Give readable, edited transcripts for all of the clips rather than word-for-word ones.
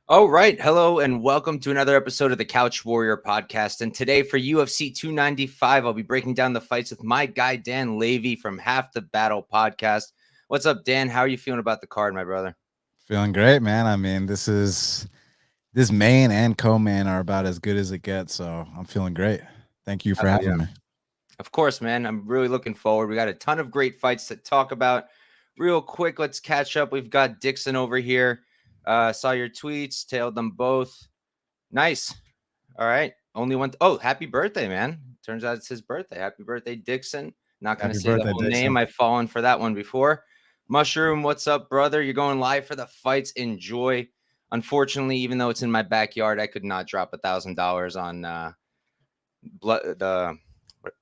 All right. Hello and welcome to another episode of the Couch Warrior podcast. And today for UFC 295, I'll be breaking down the fights with my guy, Dan Levy from Half the Battle podcast. What's up, Dan? How are you feeling about the card, my brother? Feeling great, man. I mean, this main and co-main are about as good as it gets. So I'm feeling great. Thank you for having me. Of course, man. I'm really looking forward. We got a ton of great fights to talk about. Real quick, let's catch up. We've got Dixon over here. Saw your tweets, tailed them both. Nice. All right. Only one. Oh, happy birthday, man. Turns out it's his birthday. Happy birthday, Dixon. Not going to say the whole name. I've fallen for that one before. Mushroom, what's up, brother? You're going live for the fights. Enjoy. Unfortunately, even though it's in my backyard, I could not drop $1,000 on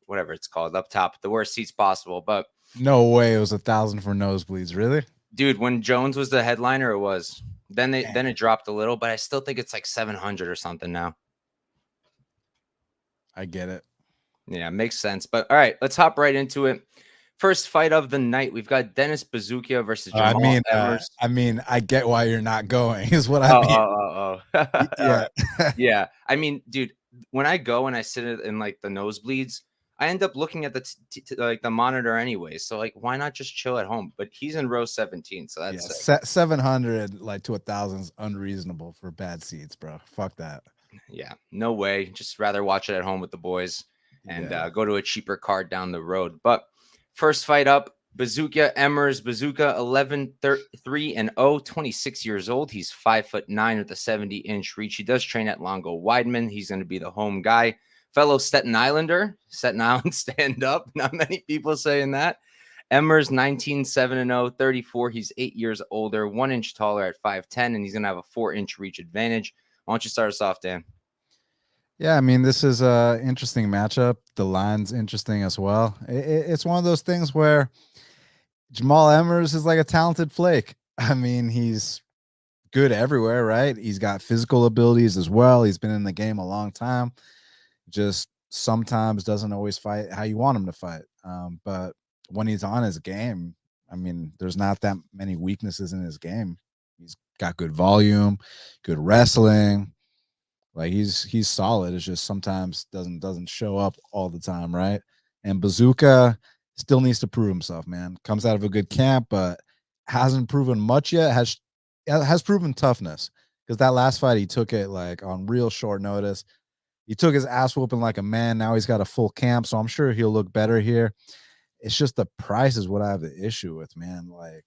whatever it's called up top, the worst seats possible. But no way it was $1,000 for nosebleeds, really? Dude, when Jones was the headliner, it was. Then it dropped a little, but I still think it's like 700 or something now. I get it. Yeah, makes sense. But all right, let's hop right into it. First fight of the night, we've got Dennis Bazooka versus Jamal Emers. I get why you're not going, is what I mean. Yeah. Yeah. I mean, dude, when I go and I sit in like the nosebleeds, I end up looking at the the monitor anyway. So like, why not just chill at home? But he's in row 17, so that's 700 like to 1,000 is unreasonable for bad seats, bro. Fuck that. Yeah, no way. Just rather watch it at home with the boys and go to a cheaper card down the road. But first fight up, Bazooka Emers. Bazooka 11-3-0, 26 years old. He's 5'9" with a 70-inch reach. He does train at Longo Weidman. He's going to be the home guy. Fellow Staten Islander, Staten Island stand up. Not many people saying that. Emers 19-7-0, 34. He's 8 years older, 1 inch taller at 5'10", and he's going to have a 4-inch reach advantage. Why don't you start us off, Dan? Yeah, I mean, this is an interesting matchup. The line's interesting as well. It's one of those things where Jamal Emers is like a talented flake. I mean, he's good everywhere, right? He's got physical abilities as well. He's been in the game a long time. Just sometimes doesn't always fight how you want him to fight. But when he's on his game, I mean, there's not that many weaknesses in his game. He's got good volume, good wrestling. Like he's solid. It's just sometimes doesn't show up all the time, right? And Bazooka still needs to prove himself, man. Comes out of a good camp, but hasn't proven much yet. Has proven toughness, because that last fight he took it like on real short notice. He took his ass whooping like a man. Now he's got a full camp, so I'm sure he'll look better here. It's just the price is what I have the issue with, man. Like,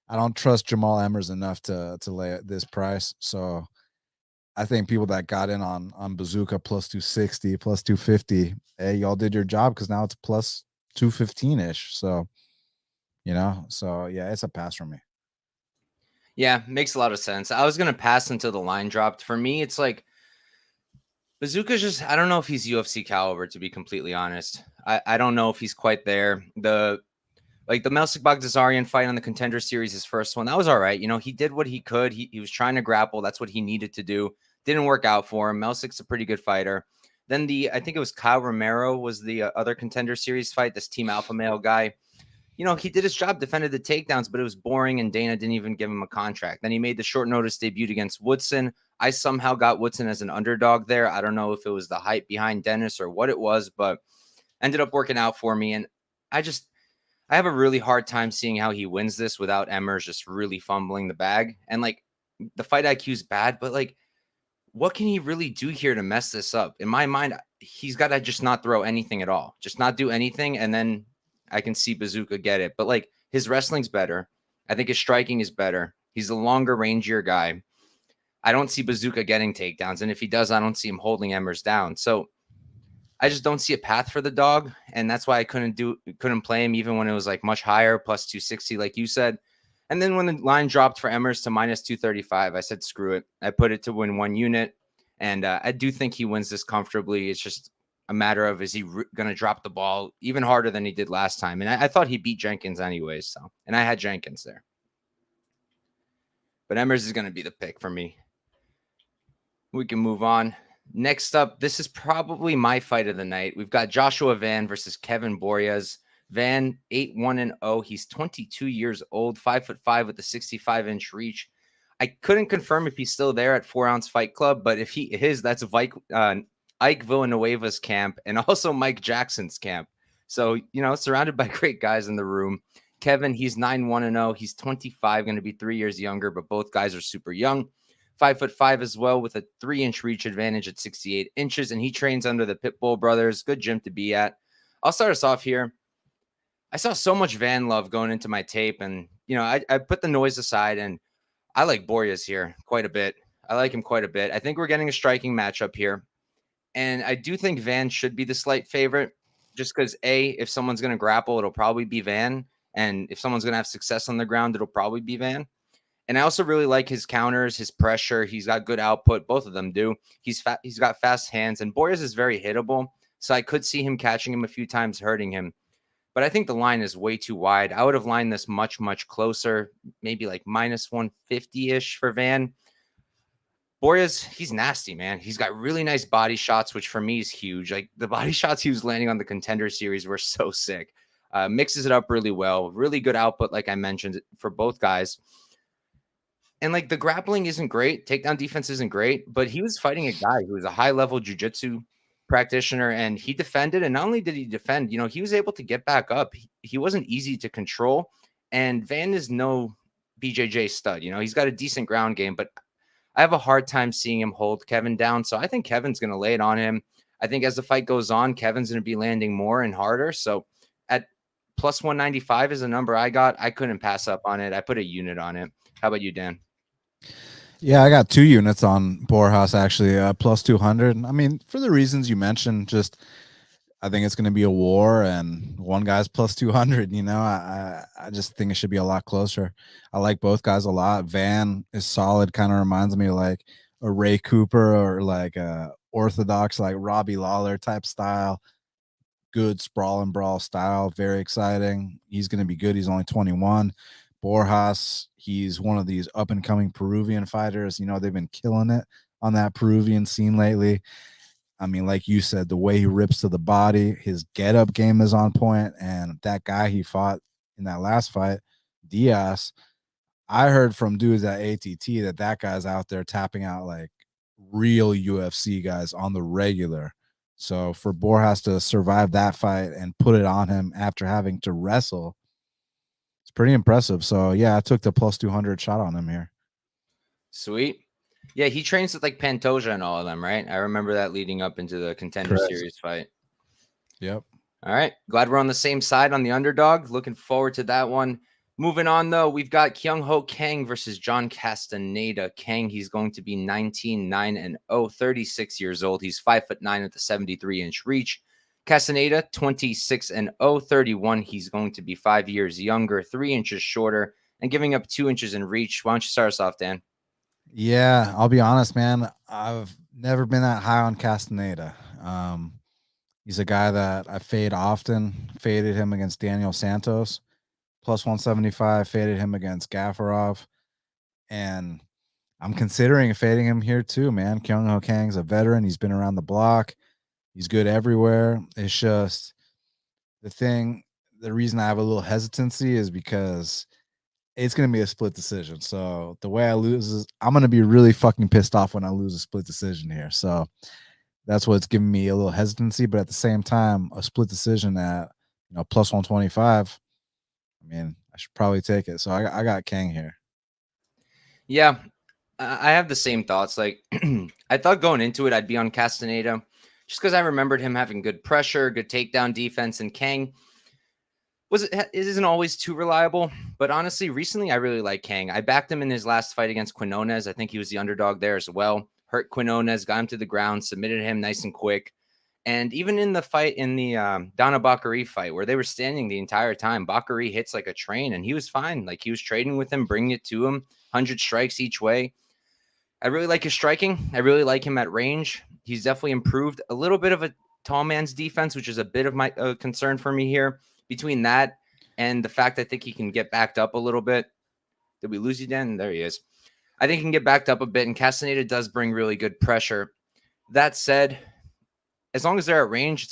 I don't trust Jamal Emers enough to lay at this price. So I think people that got in on Bazooka plus 260, plus 250, hey, y'all did your job, because now it's plus 215-ish. So, so yeah, it's a pass for me. Yeah, makes a lot of sense. I was going to pass until the line dropped. For me, it's like, Bazooka's just, I don't know if he's UFC caliber, to be completely honest. I don't know if he's quite there. The Melsik Baghdasaryan fight on the Contender Series, his first one, that was all right. He did what he could. He was trying to grapple. That's what he needed to do. Didn't work out for him. Melsik's a pretty good fighter. Then I think it was Kyle Romero was the other Contender Series fight, this Team Alpha Male guy. He did his job, defended the takedowns, but it was boring, and Dana didn't even give him a contract. Then he made the short notice debut against Woodson. I somehow got Woodson as an underdog there. I don't know if it was the hype behind Dennis or what it was, but ended up working out for me. And I have a really hard time seeing how he wins this without Emers just really fumbling the bag. And like, the fight IQ is bad, but like, what can he really do here to mess this up? In my mind, he's got to just not throw anything at all, just not do anything, and then I can see Bazooka get it. But like, his wrestling's better. I think his striking is better. He's a longer, rangier guy. I don't see Bazooka getting takedowns, and if he does, I don't see him holding Emers down. So I just don't see a path for the dog, and that's why I couldn't play him even when it was like much higher, plus 260, like you said. And then when the line dropped for Emers to minus 235, I said, screw it. I put it to win 1 unit. And I do think he wins this comfortably. It's just a matter of, is he going to drop the ball even harder than he did last time? And I thought he beat Jenkins anyways. So, and I had Jenkins there. But Emers is going to be the pick for me. We can move on. Next up, this is probably my fight of the night. We've got Joshua Van versus Kevin Borjas. Van 8-1-0. He's 22 years old, 5'5" with a 65-inch reach. I couldn't confirm if he's still there at 4-ounce Fight Club, but if he is, that's Ike Villanueva's camp and also Mike Jackson's camp. So, surrounded by great guys in the room. Kevin, he's 9-1-0. He's 25, going to be 3 years younger, but both guys are super young. 5'5" as well, with a 3-inch reach advantage at 68 inches, and he trains under the Pitbull brothers. Good gym to be at. I'll start us off here. I saw so much Van love going into my tape, and I put the noise aside, and I like Borjas here quite a bit. I like him quite a bit. I think we're getting a striking matchup here, and I do think Van should be the slight favorite, just because if someone's going to grapple, it'll probably be Van, and if someone's going to have success on the ground, it'll probably be Van. And I also really like his counters, his pressure. He's got good output. Both of them do. He's got fast hands, and Borjas is very hittable. So I could see him catching him a few times, hurting him. But I think the line is way too wide. I would have lined this much, much closer, maybe like minus 150-ish for Van. Borjas, he's nasty, man. He's got really nice body shots, which for me is huge. Like the body shots he was landing on the Contender Series were so sick. Mixes it up really well. Really good output, like I mentioned, for both guys. And like the grappling isn't great, takedown defense isn't great, but he was fighting a guy who was a high-level jiu-jitsu practitioner, and he defended. And not only did he defend, he was able to get back up. He wasn't easy to control. And Van is no BJJ stud. He's got a decent ground game, but I have a hard time seeing him hold Kevin down. So I think Kevin's going to lay it on him. I think as the fight goes on, Kevin's going to be landing more and harder. So at plus 195 is a number I got. I couldn't pass up on it. I put a unit on it. How about you, Dan? Yeah, I got 2 units on Borjas, actually, plus 200. I mean, for the reasons you mentioned, just I think it's going to be a war, and one guy's plus 200. I just think it should be a lot closer. I like both guys a lot. Van is solid, kind of reminds me of like a Ray Cooper or like a orthodox, like Robbie Lawler type style. Good sprawl and brawl style, very exciting. He's going to be good. He's only 21. Borjas, he's one of these up-and-coming Peruvian fighters. They've been killing it on that Peruvian scene lately. I mean, like you said, the way he rips to the body, his get-up game is on point, and that guy he fought in that last fight, Diaz, I heard from dudes at ATT that guy's out there tapping out like real UFC guys on the regular. So for Borjas to survive that fight and put it on him after having to wrestle, it's pretty impressive. So yeah, I took the plus 200 shot on him here. Sweet. Yeah, he trains with like Pantoja and all of them, right? I remember that leading up into the Contender Series fight. Yep. All right. Glad we're on the same side on the underdog. Looking forward to that one. Moving on, though, we've got Kyung Ho Kang versus John Castaneda. Kang, he's going to be 19-9-0, 36 years old. He's 5'9" with a 73-inch reach. Castaneda, 26-0, 31. He's going to be 5 years younger, 3 inches shorter, and giving up 2 inches in reach. Why don't you start us off, Dan? Yeah, I'll be honest, man. I've never been that high on Castaneda. He's a guy that I fade often. Faded him against Daniel Santos. Plus 175, faded him against Gafarov. And I'm considering fading him here too, man. Kyung Ho Kang's a veteran. He's been around the block. He's good everywhere. It's just the reason I have a little hesitancy is because it's going to be a split decision. So the way I lose is I'm going to be really fucking pissed off when I lose a split decision here. So that's what's giving me a little hesitancy. But at the same time, a split decision at plus 125, I mean, I should probably take it. So I got Kang here. Yeah, I have the same thoughts. Like, I thought going into it, I'd be on Castaneda just because I remembered him having good pressure, good takedown defense, and Kang isn't always too reliable. But honestly, recently, I really like Kang. I backed him in his last fight against Quinones. I think he was the underdog there as well. Hurt Quinones, got him to the ground, submitted him nice and quick. And even in the fight, in the Donna Bakary fight, where they were standing the entire time, Bakary hits like a train, and he was fine. Like, he was trading with him, bringing it to him, 100 strikes each way. I really like his striking. I really like him at range. He's definitely improved a little bit of a tall man's defense, which is a bit of my concern for me here. Between that and the fact I think he can get backed up a little bit. Did we lose you, Dan? There he is. I think he can get backed up a bit, and Castaneda does bring really good pressure. That said, as long as they're at range,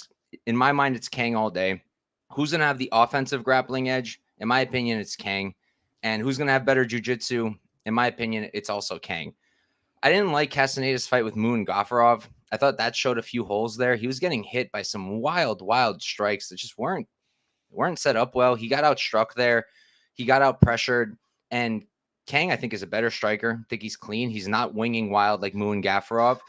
in my mind, it's Kang all day. Who's going to have the offensive grappling edge? In my opinion, it's Kang. And who's going to have better jiu-jitsu? In my opinion, it's also Kang. I didn't like Castaneda's fight with Moon Gafarov. I thought that showed a few holes there. He was getting hit by some wild strikes that just weren't set up well. He got outstruck there. He got out pressured. And Kang, I think, is a better striker. I think he's clean. He's not winging wild like Moon Gafarov.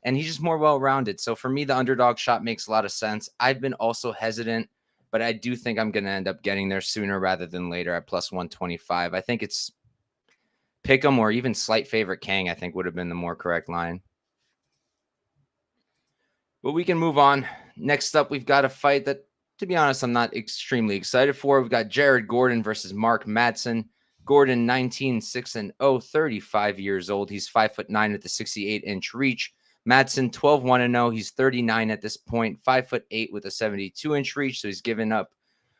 And he's just more well-rounded. So for me, the underdog shot makes a lot of sense. I've been also hesitant, but I do think I'm going to end up getting there sooner rather than later at plus 125. I think it's pick 'em or even slight favorite Kang, I think would have been the more correct line. But we can move on. Next up, we've got a fight that, to be honest, I'm not extremely excited for. We've got Jared Gordon versus Mark Madsen. Gordon, 19-6-0, 35 years old. He's 5'9" at the 68-inch reach. Madsen, 12-1-0. He's 39 at this point, 5'8" with a 72-inch reach. So he's given up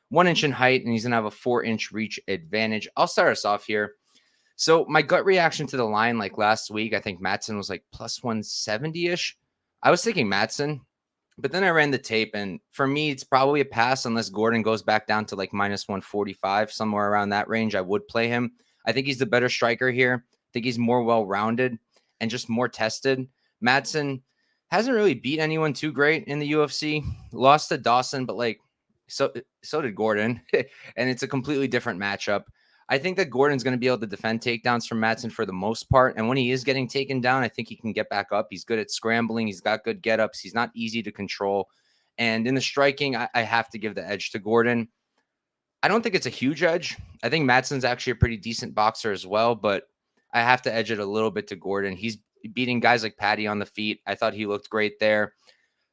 1 inch in height, and he's going to have a 4-inch reach advantage. I'll start us off here. So my gut reaction to the line, like last week, I think Madsen was like plus 170-ish. I was thinking Madsen, but then I ran the tape, and for me, it's probably a pass unless Gordon goes back down to like minus 145, somewhere around that range. I would play him. I think he's the better striker here. I think he's more well-rounded and just more tested. Madsen hasn't really beat anyone too great in the UFC. Lost to Dawson, but like so did Gordon, and it's a completely different matchup. I think that Gordon's going to be able to defend takedowns from Madsen for the most part. And when he is getting taken down, I think he can get back up. He's good at scrambling. He's got good get-ups. He's not easy to control. And in the striking, I have to give the edge to Gordon. I don't think it's a huge edge. I think Madsen's actually a pretty decent boxer as well, but I have to edge it a little bit to Gordon. He's beating guys like Patty on the feet. I thought he looked great there.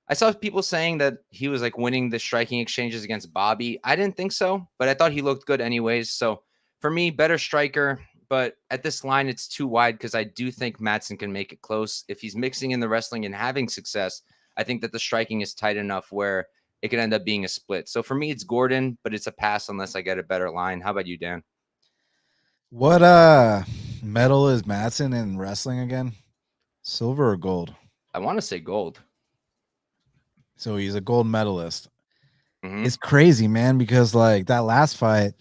I saw people saying that he was like winning the striking exchanges against Bobby. I didn't think so, but I thought he looked good anyways. So for me, better striker, but at this line, it's too wide because I do think Madsen can make it close. If he's mixing in the wrestling and having success, I think that the striking is tight enough where it could end up being a split. So for me, it's Gordon, but it's a pass unless I get a better line. How about you, Dan? What medal is Madsen in wrestling again? Silver or gold? I want to say gold. So he's a gold medalist. Mm-hmm. It's crazy, man, because like that last fight,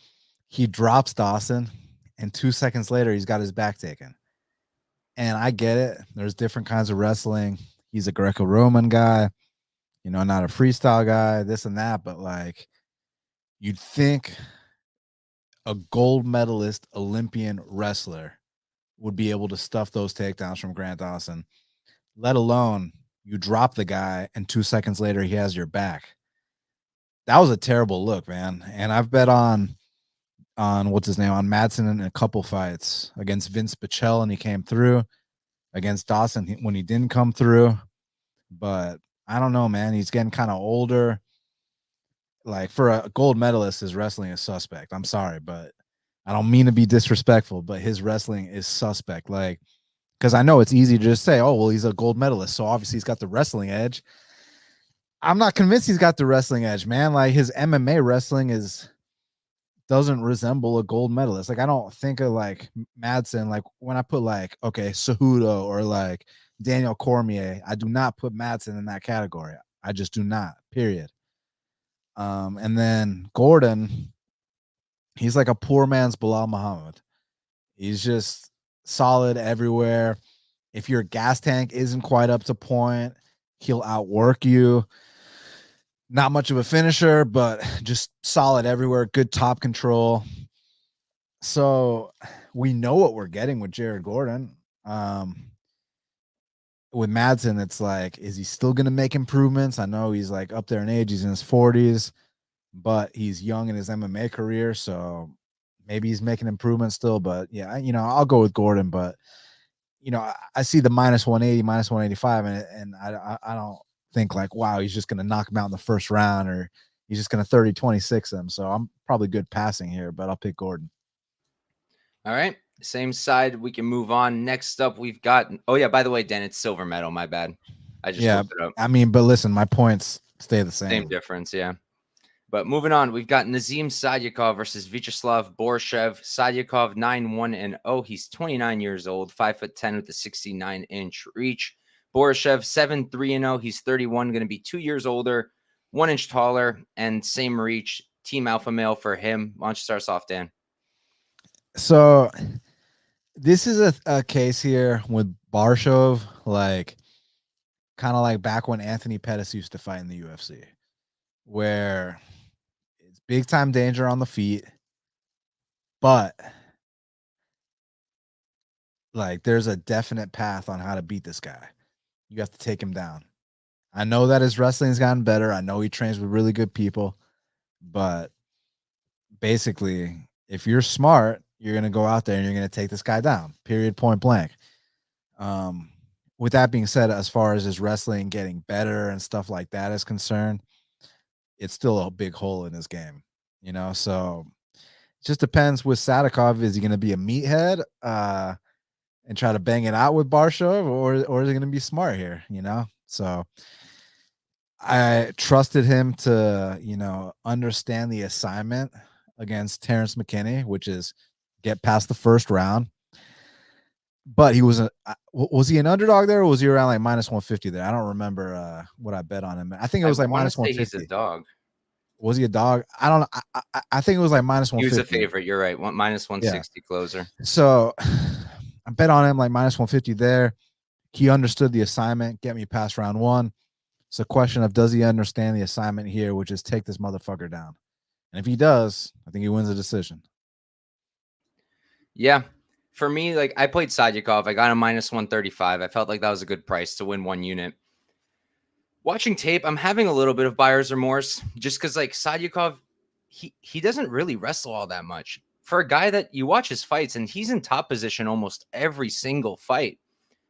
he drops Dawson, and 2 seconds later, he's got his back taken. And I get it. There's different kinds of wrestling. He's a Greco-Roman guy, you know, not a freestyle guy, this and that. But like, you'd think a gold medalist Olympian wrestler would be able to stuff those takedowns from Grant Dawson, let alone you drop the guy and 2 seconds later, he has your back. That was a terrible look, man. And I've bet on what's his name, on Madsen in a couple fights against Vince Pichel, and he came through. Against Dawson when he didn't come through. But I don't know, man. He's getting kind of older. Like, for a gold medalist, his wrestling is suspect. I'm sorry, but I don't mean to be disrespectful, but his wrestling is suspect. Like, because I know it's easy to just say, oh, well, he's a gold medalist, so obviously he's got the wrestling edge. I'm not convinced he's got the wrestling edge, man. Like, his MMA wrestling doesn't resemble a gold medalist. Like, I don't think of like Madsen, like when I put like, okay, Cejudo or like Daniel Cormier, I do not put Madsen in that category. I just do not, period. And then Gordon, he's like a poor man's Bilal Muhammad. He's just solid everywhere. If your gas tank isn't quite up to point, he'll outwork you. Not much of a finisher, but just solid everywhere. Good top control. So we know what we're getting with Jared Gordon. With Madsen, it's like, is he still going to make improvements? I know he's like up there in age. He's in his 40s, but he's young in his MMA career. So maybe he's making improvements still. But yeah, you know, I'll go with Gordon. But, you know, I see the minus 180, minus 185, and I don't think like, wow, he's just going to knock him out in the first round, or he's just going to 30-26 him. So I'm probably good passing here, but I'll pick Gordon. All right. Same side. We can move on. Next up, we've got. Oh, yeah. By the way, Dan, it's silver medal. My bad. I just looked it up. I mean, but listen, my points stay the same. Same difference. Yeah. But moving on, we've got Nazim Sadykhov versus Vyacheslav Borchev. Sadykhov 9-1-0. He's 29 years old, 5'10" with a 69-inch reach. Borchev 7-3-0. He's 31, going to be 2 years older, 1 inch taller, and same reach. Team alpha male for him. Why don't you start us off, Dan? So this is a case here with Borchev, like kind of like back when Anthony Pettis used to fight in the UFC, where it's big time danger on the feet, but like there's a definite path on how to beat this guy. You have to take him down. I know that his wrestling's gotten better. I know he trains with really good people, but basically, if you're smart, you're going to go out there and you're going to take this guy down, period, point blank. With that being said, as far as his wrestling getting better and stuff like that is concerned, it's still a big hole in his game, you know? So it just depends with Sadykhov. Is he going to be a meathead and try to bang it out with Borchev, or is he going to be smart here, you know? So I trusted him to, you know, understand the assignment against Terrence McKinney, which is get past the first round. But he was he an underdog there, or was he around like -150 there? I don't remember what I bet on him. I think it was like -150. He's a dog. Was he a dog? I don't know. I think it was like -150. He was a favorite. You're right. -160 closer. So I bet on him like -150 there. He understood the assignment, get me past round one. It's a question of, does he understand the assignment here, which is take this motherfucker down? And if he does, I think he wins the decision. Yeah. For me, like I played Sadykhov. I got a -135. I felt like that was a good price to win 1 unit. Watching tape, I'm having a little bit of buyer's remorse just because like Sadykhov, he doesn't really wrestle all that much. For a guy that you watch his fights and he's in top position almost every single fight,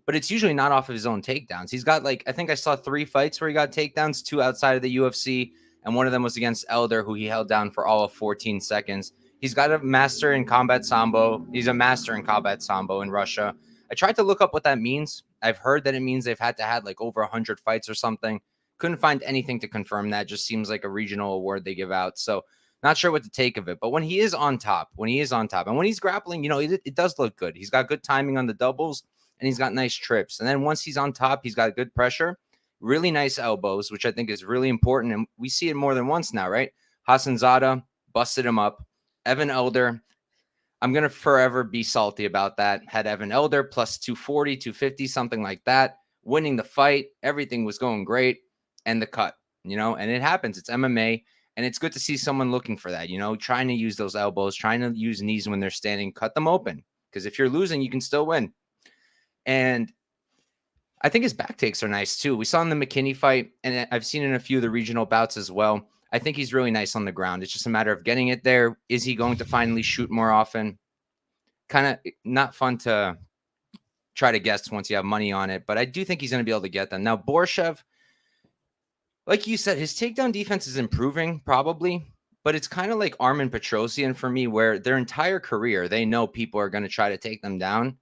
but it's usually not off of his own takedowns. He's got like, I think I saw 3 fights where he got takedowns, 2 outside of the UFC, and one of them was against Elder, who he held down for all of 14 seconds. He's got a master in combat sambo. He's a master in combat sambo in Russia. I tried to look up what that means. I've heard that it means they've had to have like over 100 fights or something. Couldn't find anything to confirm that. Just seems like a regional award they give out. So not sure what to take of it. But when he is on top, and when he's grappling, you know, it does look good. He's got good timing on the doubles, and he's got nice trips. And then once he's on top, he's got good pressure, really nice elbows, which I think is really important. And we see it more than once now, right? Hassan Zada busted him up. Evan Elder, I'm going to forever be salty about that. Had Evan Elder plus 240, 250, something like that, winning the fight. Everything was going great. And the cut, you know, and it happens. It's MMA. And it's good to see someone looking for that, you know, trying to use those elbows, trying to use knees when they're standing, cut them open. Because if you're losing, you can still win. And I think his back takes are nice too. We saw in the McKinney fight, and I've seen in a few of the regional bouts as well. I think he's really nice on the ground. It's just a matter of getting it there. Is he going to finally shoot more often? Kind of not fun to try to guess once you have money on it, but I do think he's going to be able to get them. Now, Borchev, like you said, his takedown defense is improving probably, but it's kind of like Armin Petrosyan for me, where their entire career, they know people are going to try to take them down.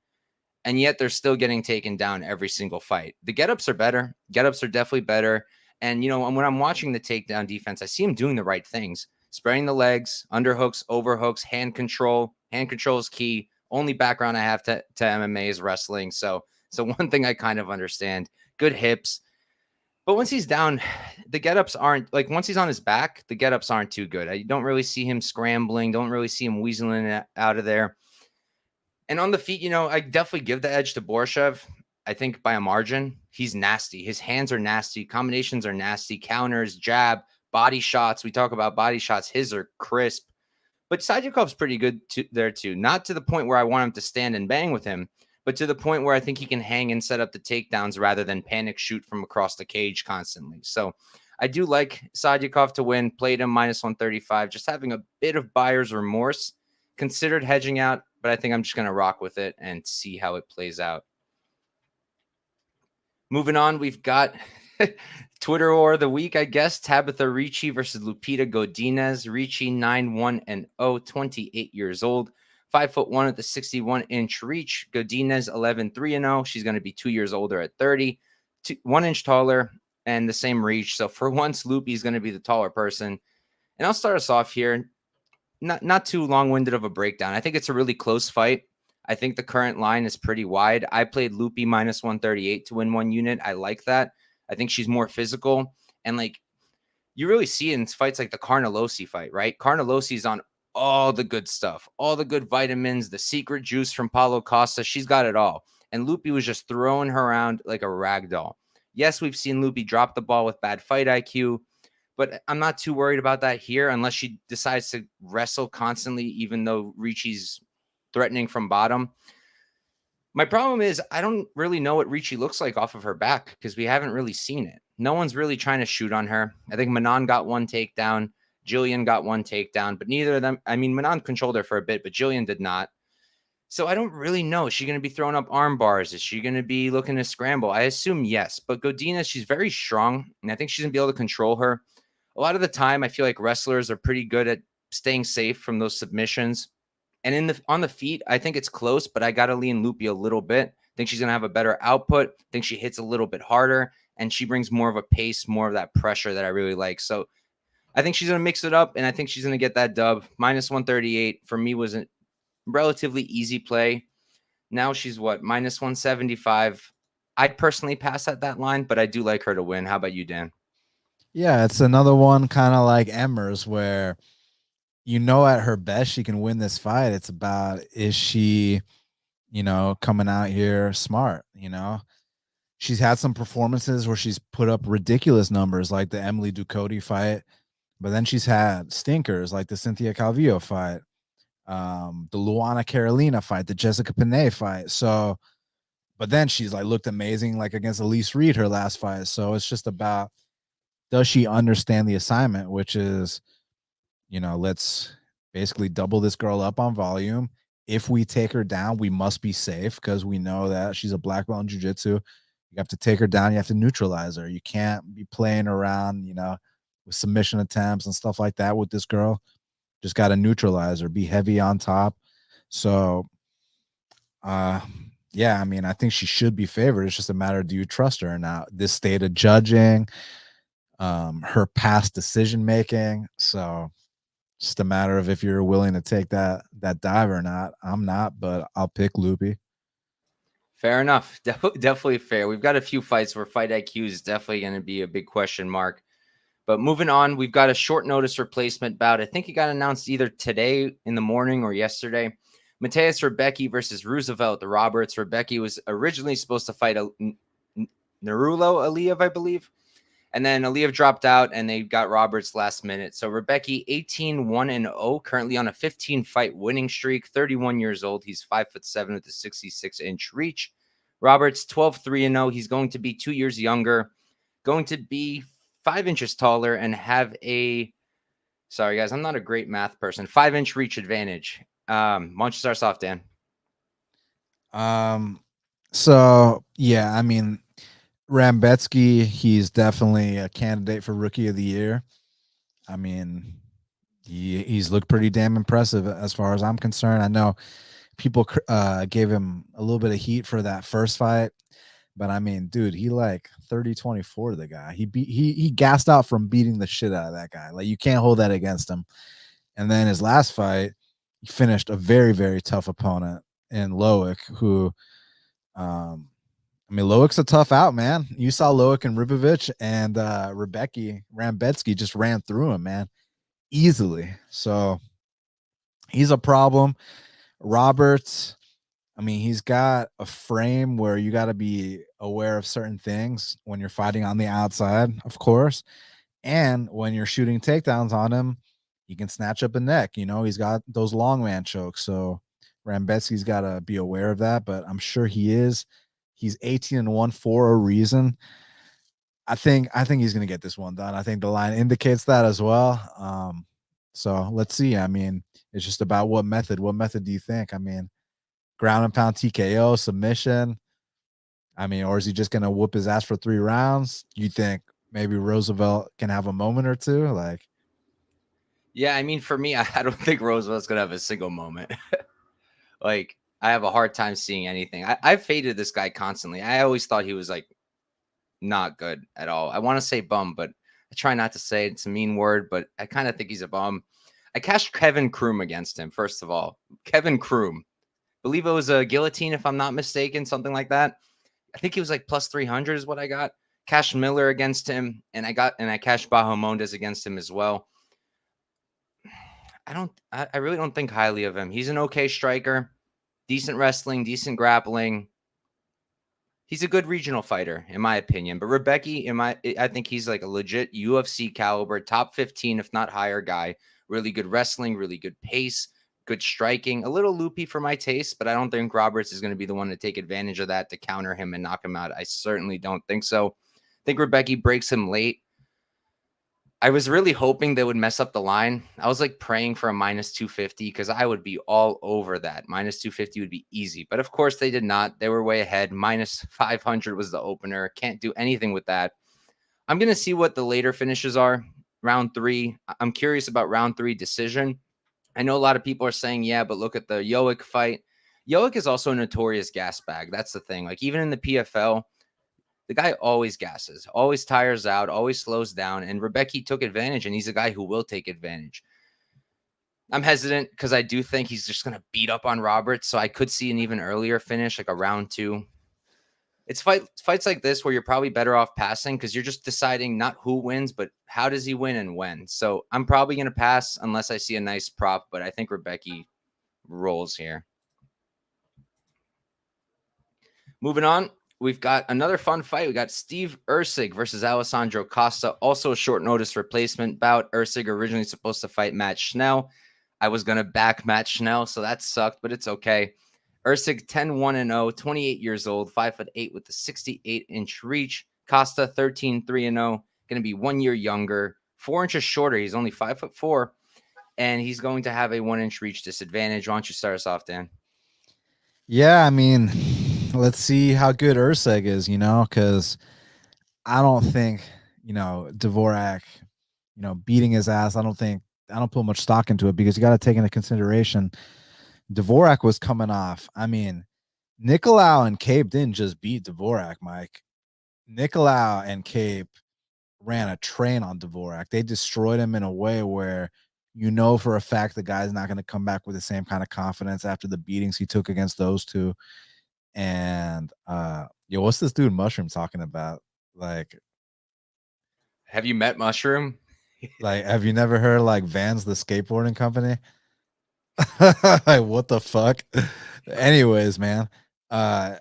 And yet they're still getting taken down every single fight. The get-ups are better. Get-ups are definitely better. And, you know, when I'm watching the takedown defense, I see him doing the right things. Spraying the legs, underhooks, overhooks, hand control. Hand control is key. Only background I have to MMA is wrestling. So one thing I kind of understand. Good hips. But once he's down, the get-ups aren't, like once he's on his back, the get-ups aren't too good. I don't really see him scrambling. Don't really see him weaseling out of there. And on the feet, you know, I definitely give the edge to Borchev. I think by a margin. He's nasty. His hands are nasty. Combinations are nasty. Counters, jab, body shots. We talk about body shots. His are crisp. But Sadykov's pretty good there too. Not to the point where I want him to stand and bang with him, but to the point where I think he can hang and set up the takedowns rather than panic shoot from across the cage constantly. So I do like Sadykhov to win. Played him -135. Just having a bit of buyer's remorse. Considered hedging out, but I think I'm just going to rock with it and see how it plays out. Moving on, we've got Twitter war of the week, I guess. Tabitha Ricci versus Lupita Godinez. Ricci 9-1-0, 28 years old. 5'1" at the 61-inch reach. Godinez 11-3-0. She's going to be 2 years older at 30. 1 inch taller and the same reach. So for once, Loopy's going to be the taller person. And I'll start us off here. Not too long-winded of a breakdown. I think it's a really close fight. I think the current line is pretty wide. I played Loopy minus 138 to win 1 unit. I like that. I think she's more physical. And like you really see in fights like the Carnelossi fight, right? Carnellossi's on all the good stuff, all the good vitamins, the secret juice from Paulo Costa. She's got it all. And Loopy was just throwing her around like a rag doll. Yes, we've seen Loopy drop the ball with bad fight IQ, but I'm not too worried about that here unless she decides to wrestle constantly, even though Ricci's threatening from bottom. My problem is I don't really know what Ricci looks like off of her back because we haven't really seen it. No one's really trying to shoot on her. I think Manon got 1 takedown. Jillian got 1 takedown, but neither of them. I mean, Manon controlled her for a bit, but Jillian did not. So I don't really know. Is she going to be throwing up arm bars? Is she going to be looking to scramble? I assume yes, but Godinez, she's very strong, and I think she's going to be able to control her. A lot of the time, I feel like wrestlers are pretty good at staying safe from those submissions. And on the feet, I think it's close, but I got to lean Loopy a little bit. I think she's going to have a better output. I think she hits a little bit harder, and she brings more of a pace, more of that pressure that I really like. So I think she's going to mix it up, and I think she's going to get that dub. Minus 138 for me was a relatively easy play. Now she's what? Minus 175. I'd personally pass at that line, but I do like her to win. How about you, Dan? Yeah, it's another one kind of like Emers where at her best she can win this fight. It's about, is she, coming out here smart, She's had some performances where she's put up ridiculous numbers like the Emily Ducote fight, but then she's had stinkers like the Cynthia Calvillo fight, the Luana Carolina fight, the Jessica Panay fight. So, but then she's like looked amazing like against Elise Reed her last fight. So it's just about, does she understand the assignment, which is, let's basically double this girl up on volume. If we take her down, we must be safe because we know that she's a black belt in jiu-jitsu. You have to take her down. You have to neutralize her. You can't be playing around, with submission attempts and stuff like that with this girl. Just got to neutralize her, be heavy on top. So, yeah, I mean, I think she should be favored. It's just a matter of, do you trust her or not? This state of judging, her past decision making. So just a matter of if you're willing to take that dive or not. I'm not, but I'll pick Loopy. Fair enough. Definitely fair. We've got a few fights where fight IQ is definitely going to be a big question mark. But moving on, we've got a short notice replacement bout. I think it got announced either today in the morning or yesterday. Mateus Rebecky versus Roosevelt the Roberts. Rebecky was originally supposed to fight Narulo Aliyev, I believe. And then Aliyev dropped out and they got Roberts last minute. So Rebecky 18-1-0, currently on a 15-fight winning streak, 31 years old. He's 5'7" with a 66-inch reach. Roberts 12-3-0. He's going to be 2 years younger, going to be 5 inches taller and have sorry guys, I'm not a great math person, 5-inch reach advantage. Why don't you start us off, Dan? So yeah, I mean, Rambetsky, he's definitely a candidate for Rookie of the Year. I mean, he's looked pretty damn impressive as far as I'm concerned. I know people gave him a little bit of heat for that first fight, but I mean, dude, he like 30-24 to the guy. He gassed out from beating the shit out of that guy. Like, you can't hold that against him. And then his last fight, he finished a very, very tough opponent in Loic, who I mean, Loic's a tough out, man. You saw Loic and Ribovics, and Rebecky Rambetsky just ran through him, man, easily. So he's a problem. Roberts, I mean, he's got a frame where you got to be aware of certain things when you're fighting on the outside, of course. And when you're shooting takedowns on him, he can snatch up a neck. He's got those long man chokes. So Rambetsky's got to be aware of that, but I'm sure he is. He's 18-1 for a reason. I think he's going to get this one done. I think the line indicates that as well. So let's see. I mean, it's just about what method. What method do you think? I mean, ground and pound TKO, submission. I mean, or is he just gonna whoop his ass for 3 rounds? You think maybe Roosevelt can have a moment or two? Like, Yeah, I mean, for me, I don't think Roosevelt's gonna have a single moment. Like, I have a hard time seeing anything. I've faded this guy constantly. I always thought he was like not good at all. I want to say bum, but I try not to say it. It's a mean word, but I kind of think he's a bum. I cashed Kevin Kroom against him, first of all. Kevin Kroom. Believe it was a guillotine, if I'm not mistaken, something like that. I think he was like plus 300 is what I got. Cash Miller against him, and I cashed Bahamondes against him as well. I really don't think highly of him. He's an okay striker, decent wrestling, decent grappling. He's a good regional fighter, in my opinion. But Rebecky, I think he's like a legit UFC caliber, top 15, if not higher guy. Really good wrestling, really good pace, good striking. A little loopy for my taste, but I don't think Roberts is going to be the one to take advantage of that to counter him and knock him out. I certainly don't think so. I think Rebecky breaks him late. I was really hoping they would mess up the line. I was like praying for a minus 250 because I would be all over that. Minus 250 would be easy. But of course, they did not. They were way ahead. Minus 500 was the opener. Can't do anything with that. I'm going to see what the later finishes are. Round 3. I'm curious about round 3 decision. I know a lot of people are saying, yeah, but look at the Yoick fight. Yoick is also a notorious gas bag. That's the thing. Like, even in the PFL, the guy always gasses, always tires out, always slows down. And Rebecky took advantage, and he's a guy who will take advantage. I'm hesitant because I do think he's just going to beat up on Roberts. So I could see an even earlier finish, like a round 2. It's fights like this where you're probably better off passing because you're just deciding not who wins, but how does he win and when. So I'm probably going to pass unless I see a nice prop, but I think Rebecky rolls here. Moving on. We've got another fun fight. We got Steve Erceg versus Alessandro Costa. Also a short notice replacement bout. Erceg originally supposed to fight Matt Schnell. I was going to back Matt Schnell, so that sucked, but it's okay. Erceg 10-1-0, 28 years old, 5'8" with a 68-inch reach. Costa 13-3-0, going to be 1 year younger, 4 inches shorter. He's only 5'4", and he's going to have a 1-inch reach disadvantage. Why don't you start us off, Dan? yeah, I mean, let's see how good Erceg is, because I don't think, Dvorak, beating his ass. I don't put much stock into it because you got to take into consideration Dvorak was coming off. I mean, Nicolau and Cape didn't just beat Dvorak, Mike. Nicolau and Cape ran a train on Dvorak. They destroyed him in a way where for a fact the guy's not going to come back with the same kind of confidence after the beatings he took against those two. And what's this dude Mushroom talking about? Like, have you met Mushroom? Like, have you never heard like Vans the skateboarding company? Like, what the fuck? Anyways, man. I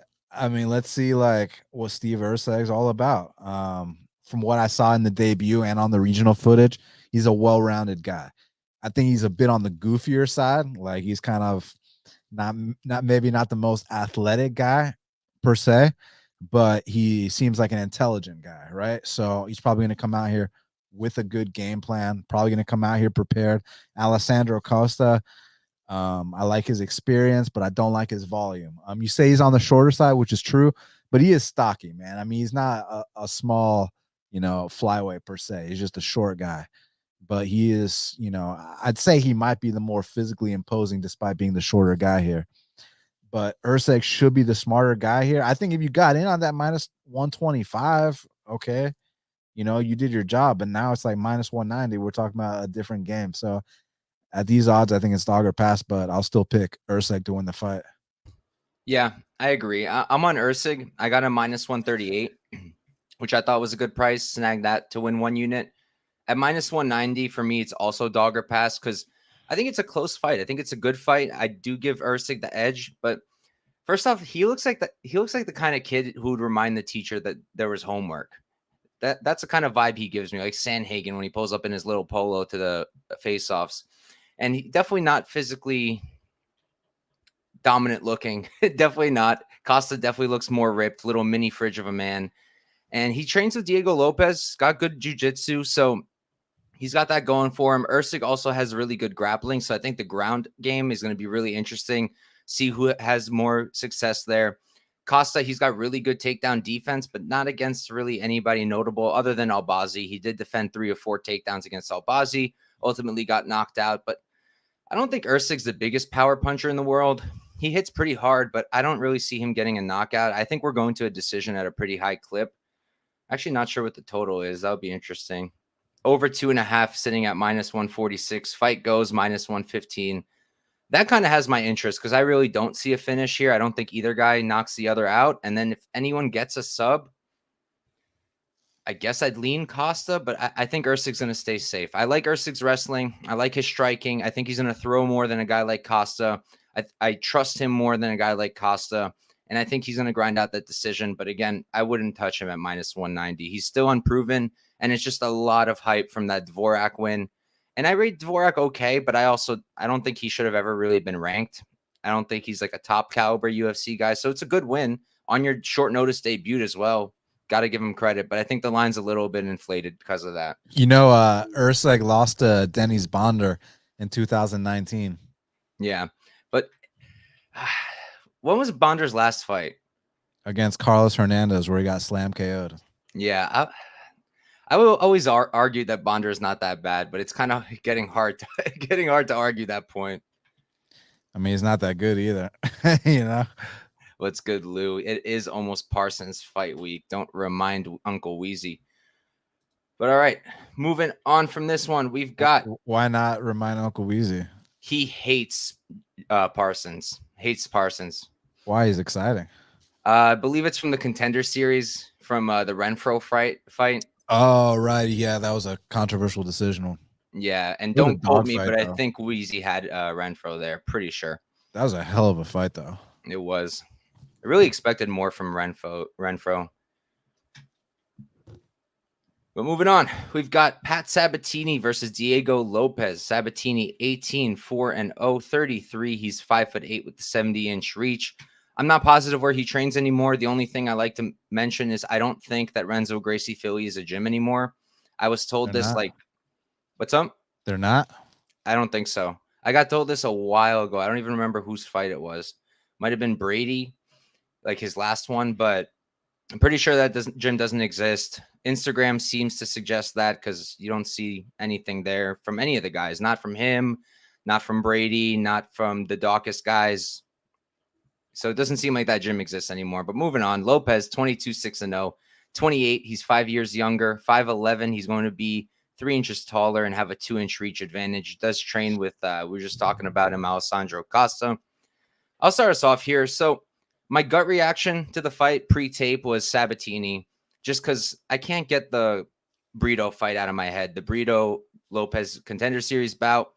mean, let's see like what Steve Erceg's all about. From what I saw in the debut and on the regional footage, he's a well-rounded guy. I think he's a bit on the goofier side. Like, he's kind of not maybe not the most athletic guy per se, but he seems like an intelligent guy, right? So he's probably going to come out here with a good game plan, probably going to come out here prepared. Alessandro Costa, I like his experience, but I don't like his volume. You say he's on the shorter side, which is true, but he is stocky, man. I mean, he's not a small, flyweight per se. He's just a short guy. But he is, I'd say he might be the more physically imposing despite being the shorter guy here. But Erceg should be the smarter guy here. I think if you got in on that minus 125, okay, you did your job. But now it's like minus 190. We're talking about a different game. So at these odds, I think it's dog or pass, but I'll still pick Erceg to win the fight. Yeah, I agree. I'm on Erceg. I got a minus 138, which I thought was a good price. Snag that to win 1 unit. At minus 190, for me, it's also dog or pass because I think it's a close fight. I think it's a good fight. I do give Erceg the edge, but first off, he looks like the kind of kid who would remind the teacher that there was homework. That's the kind of vibe he gives me, like Sanhagen when he pulls up in his little polo to the face-offs. And he definitely not physically dominant looking. Definitely not. Costa definitely looks more ripped, little mini fridge of a man. And he trains with Diego Lopes, got good jiu-jitsu, so he's got that going for him. Erceg also has really good grappling, so I think the ground game is going to be really interesting. See who has more success there. Costa, he's got really good takedown defense, but not against really anybody notable other than Albazi. He did defend 3 or 4 takedowns against Albazi, ultimately got knocked out. But I don't think Erceg's the biggest power puncher in the world. He hits pretty hard, but I don't really see him getting a knockout. I think we're going to a decision at a pretty high clip. Actually, not sure what the total is. That would be interesting. Over 2.5, sitting at -146. Fight goes -115. That kind of has my interest because I really don't see a finish here. I don't think either guy knocks the other out. And then if anyone gets a sub, I guess I'd lean Costa, but I think Erceg's going to stay safe. I like Erceg's wrestling. I like his striking. I think he's going to throw more than a guy like Costa. I trust him more than a guy like Costa. And I think he's going to grind out that decision. But again, I wouldn't touch him at -190. He's still unproven. And it's just a lot of hype from that Dvorak win. And I rate Dvorak okay, but I don't think he should have ever really been ranked. I don't think he's like a top caliber UFC guy. So it's a good win on your short notice debut as well. Got to give him credit, but I think the line's a little bit inflated because of that. Erceg lost to Dennis Bonder in 2019. Yeah, but when was Bonder's last fight? Against Carlos Hernandez, where he got slam KO'd. Yeah, I will always argue that Bonder is not that bad, but it's kind of getting hard to argue that point. I mean, he's not that good either, What's good, Lou? It is almost Parsons fight week. Don't remind Uncle Wheezy. But all right, moving on from this one, we've got. Why not remind Uncle Wheezy? He hates Parsons. Hates Parsons. Why? He's exciting. I believe it's from the Contender Series from the Renfro fight. Oh, right. Yeah, that was a controversial decision. Yeah, and don't quote me, but though. I think Wheezy had Renfro there. Pretty sure. That was a hell of a fight, though. It was. I really expected more from Renfro. But moving on, we've got Pat Sabatini versus Diego Lopes. Sabatini 18-4-0, 33. He's 5'8" with the 70-inch reach. I'm not positive where he trains anymore. The only thing I like to mention is I don't think that Renzo Gracie Philly is a gym anymore. I was told this what's up? They're not? I don't think so. I got told this a while ago. I don't even remember whose fight it was. Might have been Brady, like his last one, but I'm pretty sure that gym doesn't exist. Instagram seems to suggest that because you don't see anything there from any of the guys. Not from him, not from Brady, not from the Dawkins guys. So it doesn't seem like that gym exists anymore. But moving on, Lopes, 22-6-0, 28. He's 5 years younger, 5'11". He's going to be 3 inches taller and have a 2-inch reach advantage. He does train with, we were just talking about him, Alessandro Costa. I'll start us off here. So my gut reaction to the fight pre-tape was Sabatini, just because I can't get the Brito fight out of my head. The Brito-Lopes Contender Series bout,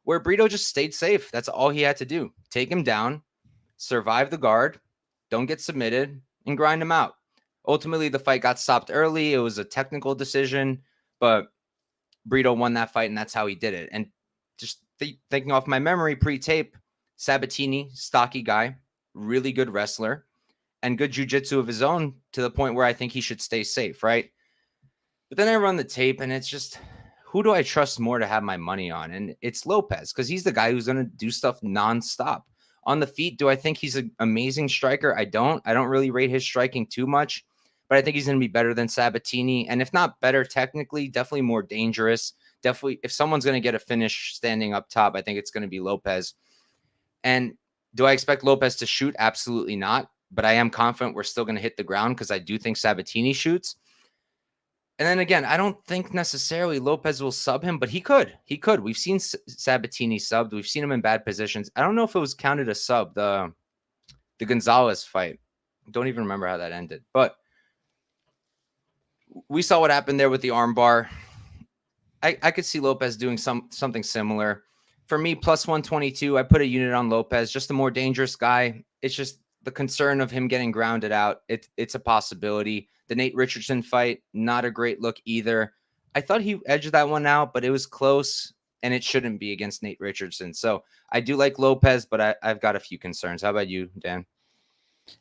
where Brito just stayed safe. That's all he had to do. Take him down, survive the guard, don't get submitted, and grind him out. Ultimately, the fight got stopped early. It was a technical decision, but Brito won that fight, and that's how he did it. And just thinking off my memory pre-tape, Sabatini, stocky guy, really good wrestler, and good jiu-jitsu of his own to the point where I think he should stay safe, right? But then I run the tape, and it's just, who do I trust more to have my money on? And it's Lopes, because he's the guy who's going to do stuff nonstop. On the feet, do I think he's an amazing striker? I don't really rate his striking too much, but I think he's going to be better than Sabatini. And if not better technically, definitely more dangerous. Definitely, if someone's going to get a finish standing up top, I think it's going to be Lopes. And do I expect Lopes to shoot? Absolutely not. But I am confident we're still going to hit the ground because I do think Sabatini shoots. And then again, I don't think necessarily Lopes will sub him, but he could. He could. We've seen Sabatini subbed. We've seen him in bad positions. I don't know if it was counted a sub, the Gonzalez fight. Don't even remember how that ended. But we saw what happened there with the armbar. I could see Lopes doing something similar. For me, plus 122, I put a unit on Lopes, just a more dangerous guy. It's just the concern of him getting grounded out. It's a possibility. The Nate Richardson fight, not a great look either. I thought he edged that one out, but it was close, and it shouldn't be against Nate Richardson. So I do like Lopes, but I've got a few concerns. How about you, Dan?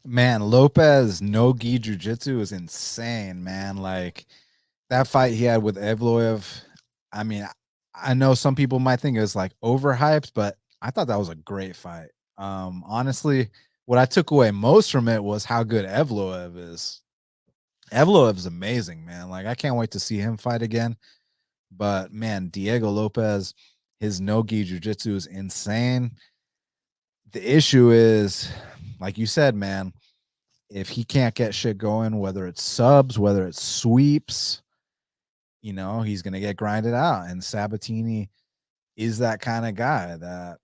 Man, Lopes no-gi jiu-jitsu is insane, man. Like, that fight he had with Evloev, I mean, I know some people might think it was like overhyped, but I thought that was a great fight. Honestly, what I took away most from it was how good Evloev is. Evloev is amazing, man. Like, I can't wait to see him fight again. But man, Diego Lopes, his no-gi jiu-jitsu is insane. The issue is, like you said, man, if he can't get shit going, whether it's subs, whether it's sweeps, he's gonna get grinded out. And Sabatini is that kind of guy that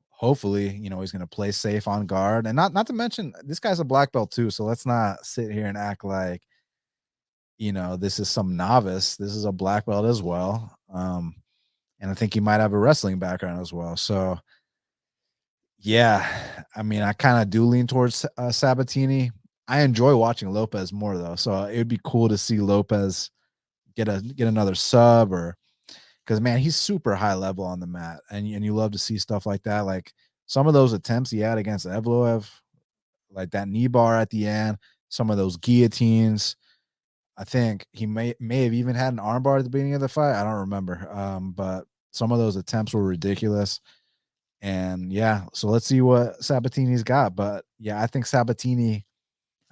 hopefully, he's gonna play safe on guard. And not to mention, this guy's a black belt too. So let's not sit here and act like this is some novice. This is a black belt as well. And I think he might have a wrestling background as well. So yeah, I mean, I kind of do lean towards Sabatini. I enjoy watching Lopes more though. So it would be cool to see Lopes get another sub, or because man, he's super high level on the mat, and you love to see stuff like that. Like some of those attempts he had against Evloev, like that knee bar at the end, some of those guillotines. I think he may have even had an armbar at the beginning of the fight. I don't remember. But some of those attempts were ridiculous. And yeah, so let's see what Sabatini's got. But yeah, I think Sabatini,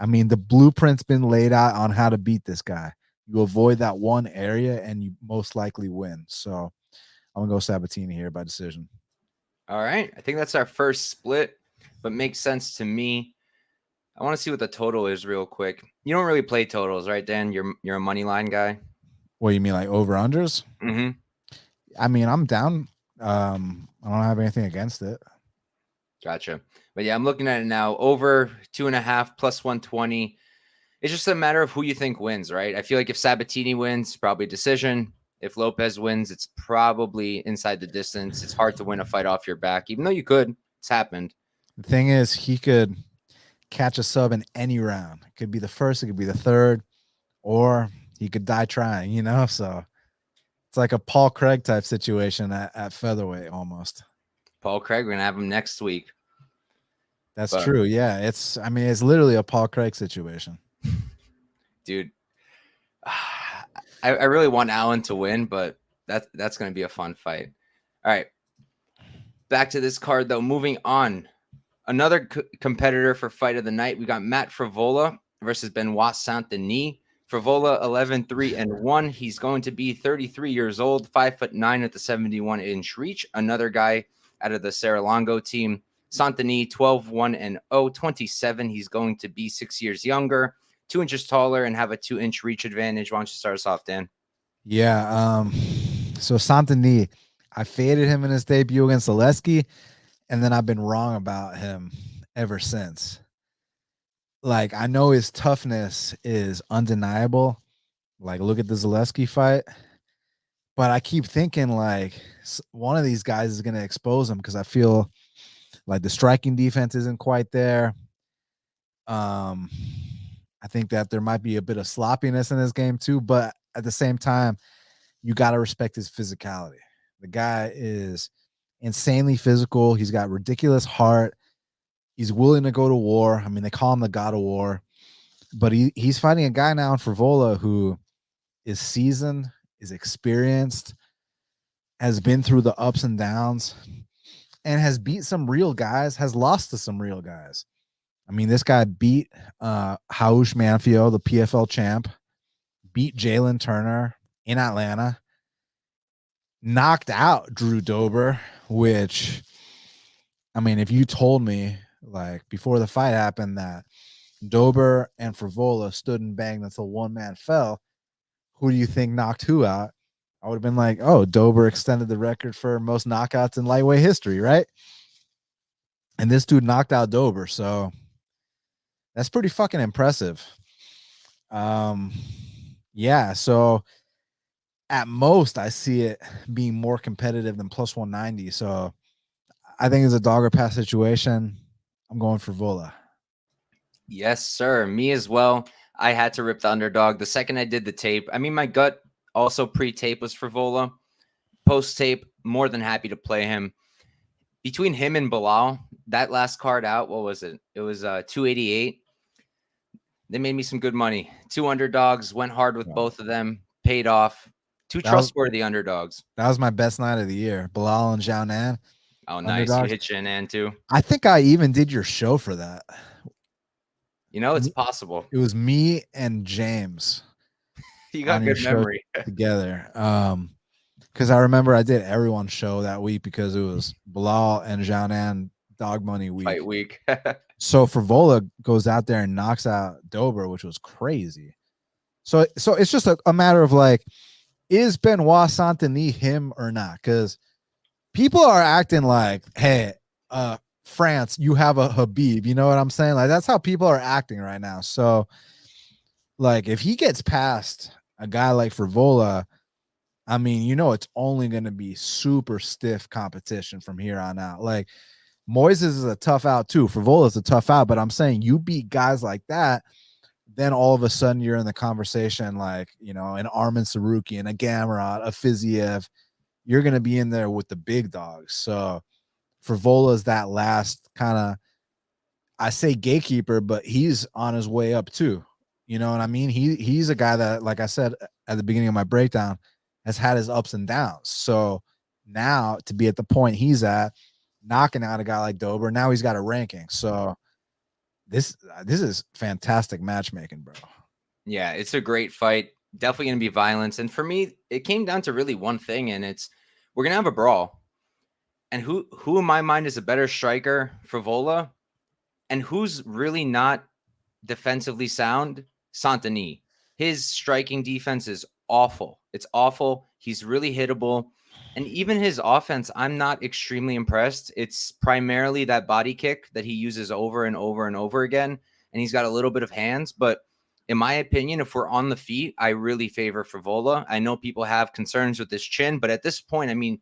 I mean, the blueprint's been laid out on how to beat this guy. You avoid that one area and you most likely win. So I'm gonna go Sabatini here by decision. All right. I think that's our first split, but makes sense to me. I want to see what the total is real quick. You don't really play totals, right, Dan? You're a money line guy. What, you mean like over unders? Mm-hmm. I mean, I'm down. I don't have anything against it. Gotcha. But yeah, I'm looking at it now. Over 2.5 plus 120. It's just a matter of who you think wins, right? I feel like if Sabatini wins, probably decision. If Lopes wins, it's probably inside the distance. It's hard to win a fight off your back, even though you could. It's happened. The thing is, he could catch a sub in any round. It could be the first, it could be the third, or he could die trying, So it's like a Paul Craig type situation at featherweight almost. Paul Craig, we're gonna have him next week. That's true. Yeah, it's literally a Paul Craig situation. Dude, I really want Allen to win, but that's gonna be a fun fight. All right, back to this card though. Moving on. Another competitor for fight of the night. We got Matt Frevola versus Benoit Saint-Denis. Frevola 11-3-1. He's going to be 33 years old, 5'9" at the 71-inch reach. Another guy out of the Serra-Longo team. Saint-Denis 12-1-0, 27. He's going to be 6 years younger, 2 inches taller, and have a 2-inch reach advantage. Why don't you start us off, Dan? Yeah. So Saint-Denis, I faded him in his debut against Zaleski, and then I've been wrong about him ever since. Like, I know his toughness is undeniable. Like, look at the Zaleski fight. But I keep thinking, like, one of these guys is going to expose him because I feel like the striking defense isn't quite there. I think that there might be a bit of sloppiness in his game too. But at the same time, you got to respect his physicality. The guy is insanely physical. He's got ridiculous heart. He's willing to go to war. I mean, they call him the God of War, but he's fighting a guy now in Frevola who is seasoned, is experienced, has been through the ups and downs, and has beat some real guys, has lost to some real guys. I mean, this guy beat Haush Manfio, the PFL champ, beat Jalen Turner in Atlanta, knocked out Drew Dober, which, I mean, if you told me like before the fight happened that Dober and Frevola stood and banged until one man fell, who do you think knocked who out? I would have been like, oh, Dober extended the record for most knockouts in lightweight history, right? And this dude knocked out Dober, so that's pretty fucking impressive. Yeah, so at most I see it being more competitive than plus 190. So I think it's a dog or pass situation. I'm going for Vola. Yes, sir. Me as well. I had to rip the underdog. The second I did the tape, I mean, my gut also pre-tape was for Vola. Post-tape, more than happy to play him. Between him and Bilal, that last card out, what was it? It was 288. They made me some good money. 2 underdogs, went hard with both of them, paid off. Two trustworthy underdogs. That was my best night of the year. Bilal and Zhao Nan. Oh, nice. You underdogs. hit Shanann too. I think I even did your show for that. You know, it's possible. It was me and James You on got your good show memory. together. Because I remember I did everyone's show that week because it was Bilal and Janan Dog Money week. Fight week. So Frivola goes out there and knocks out Dober, which was crazy. So it's just a matter of like, is Benoit Saint-Denis him or not? Because people are acting like, hey, France, you have a Habib. You know what I'm saying? Like, that's how people are acting right now. So, like, if he gets past a guy like Frivola, I mean, you know, it's only going to be super stiff competition from here on out. Like, Moises is a tough out too. Frivola is a tough out, but I'm saying you beat guys like that, then all of a sudden you're in the conversation like, you know, an Armin Sarukian, a Gamrot, a Fiziev. You're going to be in there with the big dogs. So Frivola is that last kind of, I say gatekeeper, but he's on his way up too. You know what I mean? He's a guy that, like I said at the beginning of my breakdown, has had his ups and downs. So now to be at the point he's at, knocking out a guy like Dober, now he's got a ranking. So this is fantastic matchmaking, bro. Yeah, it's a great fight. Definitely going to be violence. And for me, it came down to really one thing, and it's we're going to have a brawl. And who in my mind is a better striker, Frivola, and who's really not defensively sound? Saint-Denis. His striking defense is awful. It's awful. He's really hittable. And even his offense, I'm not extremely impressed. It's primarily that body kick that he uses over and over and over again. And he's got a little bit of hands. But in my opinion, if we're on the feet, I really favor Frivola. I know people have concerns with his chin, but at this point, I mean,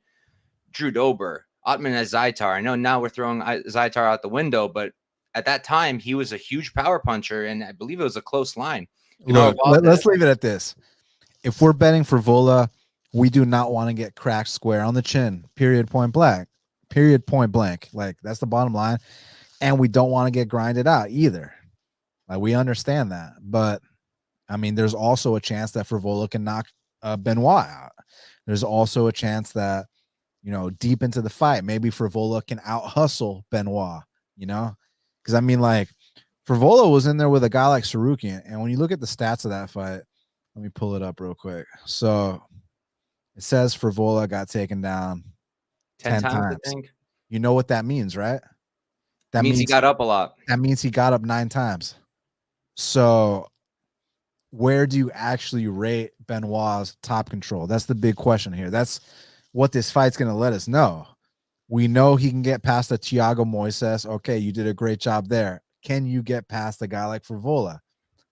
Drew Dober, Otman as Zaitar. I know now we're throwing Zaitar out the window, but at that time, he was a huge power puncher, and I believe it was a close line. Look, let's leave it at this. If we're betting for Vola, we do not want to get cracked square on the chin, period, point blank. Period, point blank. Like, that's the bottom line. And we don't want to get grinded out either. Like, we understand that. But, I mean, there's also a chance that Frivola can knock Benoit out. There's also a chance that, you know, deep into the fight, maybe Frivola can out hustle Benoit, you know? Because, I mean, like, Frivola was in there with a guy like Sarukian. And when you look at the stats of that fight, let me pull it up real quick. So it says Frivola got taken down 10 times. I think. You know what that means, right? That means he got up a lot. That means he got up 9 times. So where do you actually rate Benoit's top control? That's the big question here. That's what this fight's going to let us know. We know he can get past a Thiago Moises. Okay, you did a great job there. Can you get past a guy like Frivola?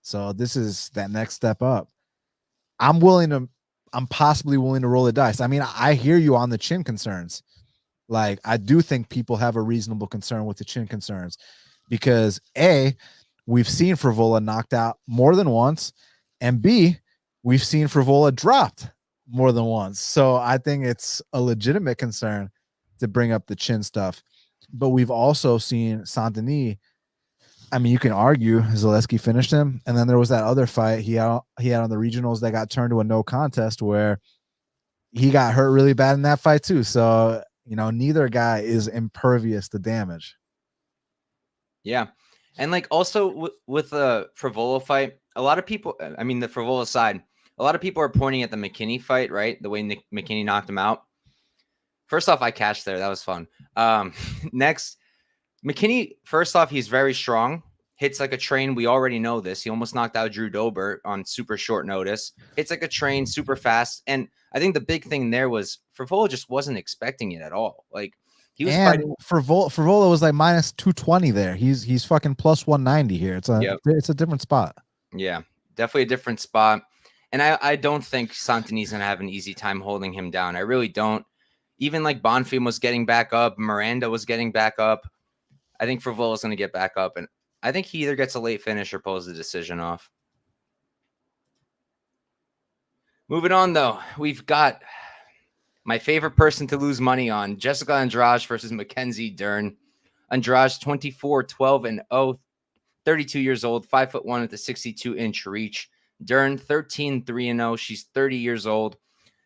So this is that next step up. I'm possibly willing to roll the dice. I mean, I hear you on the chin concerns. Like, I do think people have a reasonable concern with the chin concerns because A, we've seen Frivola knocked out more than once, and B, we've seen Frivola dropped more than once. So I think it's a legitimate concern to bring up the chin stuff. But we've also seen Saint-Denis. I mean, you can argue Zaleski finished him, and then there was that other fight he had on the regionals that got turned to a no contest where he got hurt really bad in that fight too. So, you know, neither guy is impervious to damage. Yeah. And like also with the Frivola fight, a lot of people, I mean, the Frivola side, a lot of people are pointing at the McKinney fight, right? The way McKinney knocked him out. First off, I cashed there. That was fun. Next, McKinney, first off, he's very strong. Hits like a train. We already know this. He almost knocked out Drew Dober on super short notice. Hits like a train, super fast. And I think the big thing there was Frivola just wasn't expecting it at all. Like, he was fighting. Frivola was like minus 220 there. He's fucking plus 190 here. It's a different spot. Yeah, definitely a different spot. And I don't think Saint-Denis is going to have an easy time holding him down. I really don't. Even like Bonfim was getting back up. Miranda was getting back up. I think Frivola is going to get back up. And I think he either gets a late finish or pulls the decision off. Moving on, though, we've got my favorite person to lose money on, Jessica Andrade versus Mackenzie Dern. Andrade 24-12-0, 32 years old, 5'1" at the 62-inch reach. Dern 13-3-0. She's 30 years old,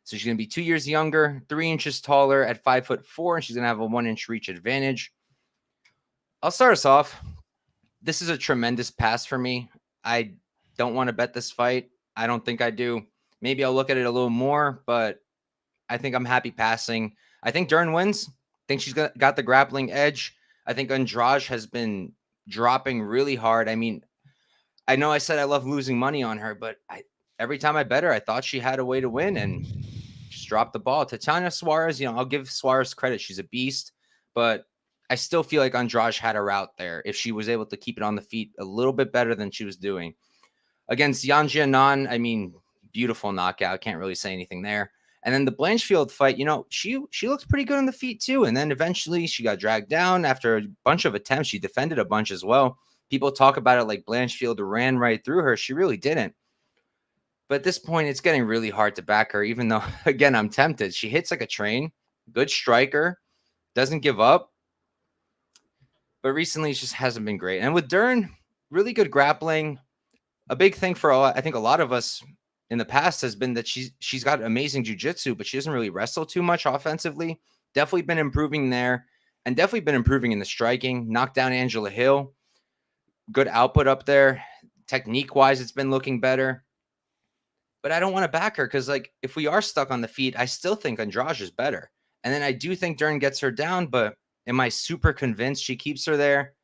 So she's going to be 2 years younger, 3 inches taller at 5'4", and she's going to have a 1-inch reach advantage. I'll start us off. This is a tremendous pass for me. I don't want to bet this fight. I don't think I do. Maybe I'll look at it a little more, but I think I'm happy passing. I think Dern wins. I think she's got the grappling edge. I think Andrade has been dropping really hard. I mean, I know I said I love losing money on her, but every time I bet her, I thought she had a way to win and just dropped the ball. Tatiana Suarez, I'll give Suarez credit. She's a beast, but I still feel like Andrade had her out there if she was able to keep it on the feet a little bit better than she was doing. Against Yan Jianan, I mean, beautiful knockout. Can't really say anything there. And then the Blanchfield fight, she looked pretty good on the feet too. And then eventually she got dragged down after a bunch of attempts. She defended a bunch as well. People talk about it like Blanchfield ran right through her. She really didn't. But at this point, it's getting really hard to back her, even though, again, I'm tempted. She hits like a train. Good striker. Doesn't give up. But recently, it just hasn't been great. And with Dern, really good grappling. A big thing for, I think, a lot of us in the past has been that she's got amazing jiu-jitsu, but she doesn't really wrestle too much offensively. Definitely been improving there. And definitely been improving in the striking. Knocked down Angela Hill. Good output up there. Technique-wise, it's been looking better. But I don't want to back her because, if we are stuck on the feet, I still think Andrade is better. And then I do think Dern gets her down, but am I super convinced she keeps her there?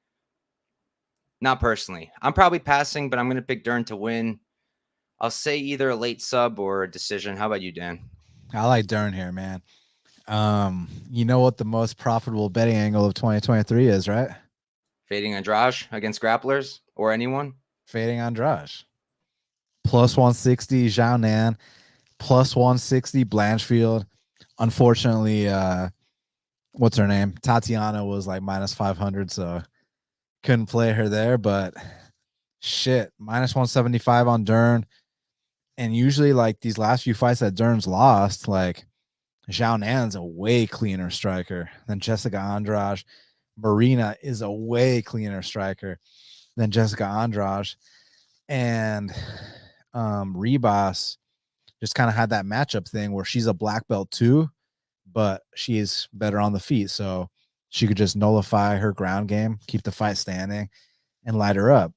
Not personally. I'm probably passing, but I'm going to pick Dern to win. I'll say either a late sub or a decision. How about you, Dan? I like Dern here, man. You know what the most profitable betting angle of 2023 is, right? Fading Andrade against grapplers or anyone? Fading Andrade. Plus 160 Zhao Nan, plus 160 Blanchfield. Unfortunately, what's her name? Tatiana was like minus 500, so couldn't play her there. But shit, minus 175 on Dern. And usually, these last few fights that Dern's lost, Zhao Nan's a way cleaner striker than Jessica Andrade. Marina is a way cleaner striker than Jessica Andrade. And Ribas just kind of had that matchup thing where she's a black belt too, but she's better on the feet. So she could just nullify her ground game, keep the fight standing, and light her up.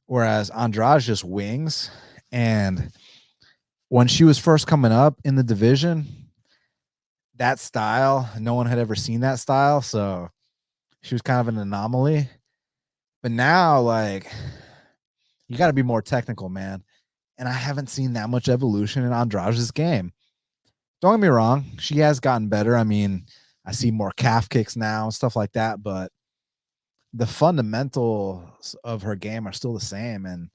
Whereas Andrade just wings. And when she was first coming up in the division, that style, no one had ever seen that style. So she was kind of an anomaly. But now, you got to be more technical, man. And I haven't seen that much evolution in Andrade's game. Don't get me wrong. She has gotten better. I mean, I see more calf kicks now and stuff like that, but the fundamentals of her game are still the same. And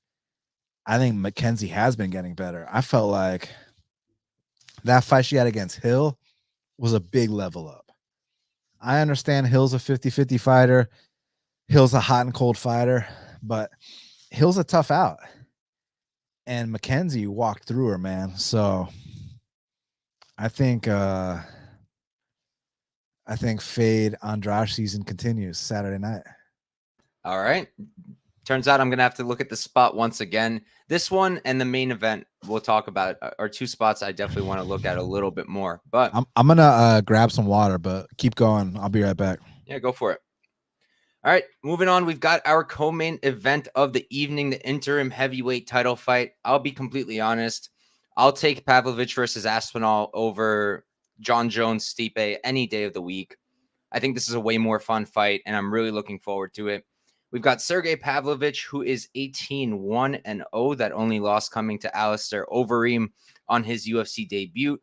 I think Mackenzie has been getting better. I felt like that fight she had against Hill was a big level up. I understand Hill's a 50-50 fighter. Hill's a hot and cold fighter, but Hill's a tough out. And Mackenzie walked through her, man. So I think fade Andrade season continues Saturday night. All right. Turns out I'm going to have to look at the spot once again. This one and the main event we'll talk about are two spots I definitely want to look at a little bit more. But I'm going to grab some water, but keep going. I'll be right back. Yeah, go for it. All right, moving on. We've got our co-main event of the evening, the interim heavyweight title fight. I'll be completely honest. I'll take Pavlovich versus Aspinall over John Jones, Stipe any day of the week. I think this is a way more fun fight, and I'm really looking forward to it. We've got Sergey Pavlovich, who is 18-1-0. That only loss coming to Alistair Overeem on his UFC debut.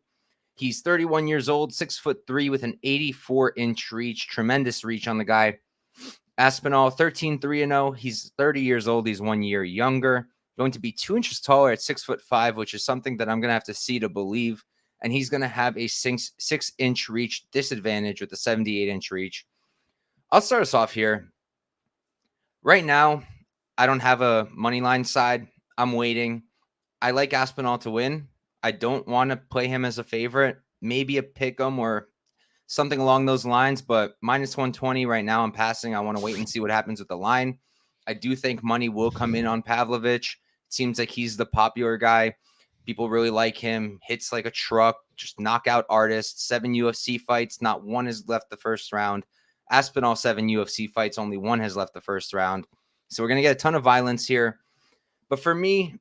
He's 31 years old, 6'3", with an 84-inch reach. Tremendous reach on the guy. Aspinall, 13-3-0. He's 30 years old. He's 1 year younger. Going to be 2 inches taller at 6'5", which is something that I'm going to have to see to believe. And he's going to have a 6-inch reach disadvantage with a 78-inch reach. I'll start us off here. Right now, I don't have a money line side. I'm waiting. I like Aspinall to win. I don't want to play him as a favorite. Maybe a pick 'em or something along those lines, but minus 120 right now, I'm passing. I want to wait and see what happens with the line. I do think money will come in on Pavlovich. It seems like he's the popular guy. People really like him. Hits like a truck, just knockout artist. 7 UFC fights, not one has left the first round. Aspinall, 7 UFC fights, only one has left the first round. So we're going to get a ton of violence here. But for me,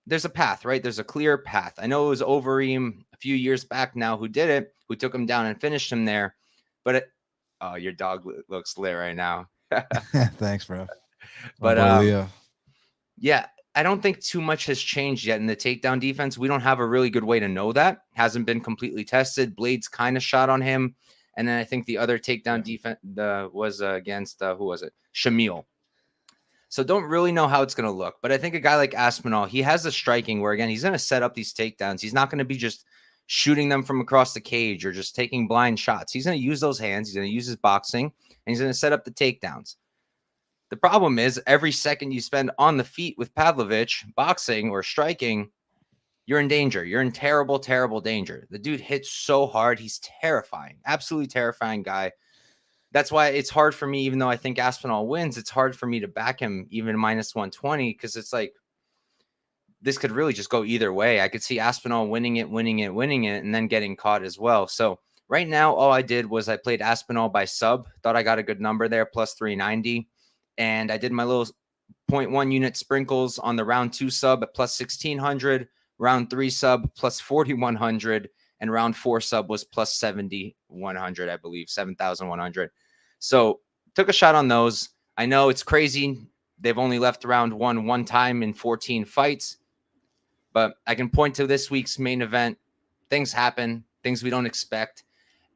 there's a path, right? There's a clear path. I know it was Overeem a few years back now who did it, who took him down and finished him there. But oh, your dog looks lit right now. Thanks, bro. But Leo. yeah, I don't think too much has changed yet in the takedown defense. We don't have a really good way to know that. Hasn't been completely tested. Blades kind of shot on him. And then I think the other takedown defense was against, who was it? Shamil. So don't really know how it's going to look. But I think a guy like Aspinall, he has the striking where, again, he's going to set up these takedowns. He's not going to be just shooting them from across the cage or just taking blind shots. He's going to use those hands. He's going to use his boxing, and he's going to set up the takedowns. The problem is every second you spend on the feet with Pavlovich boxing or striking, you're in danger. You're in terrible, terrible danger. The dude hits so hard. He's terrifying. Absolutely terrifying guy. That's why it's hard for me, even though I think Aspinall wins, it's hard for me to back him even minus 120 because it's like this could really just go either way. I could see Aspinall winning it, and then getting caught as well. So right now, all I did was I played Aspinall by sub. Thought I got a good number there, plus 390. And I did my little 0.1 unit sprinkles on the round 2 sub at plus 1,600, round 3 sub plus 4,100, and round 4 sub was plus 7,100, I believe, 7,100. So took a shot on those. I know it's crazy. They've only left round 1 one time in 14 fights, but I can point to this week's main event. Things happen, things we don't expect.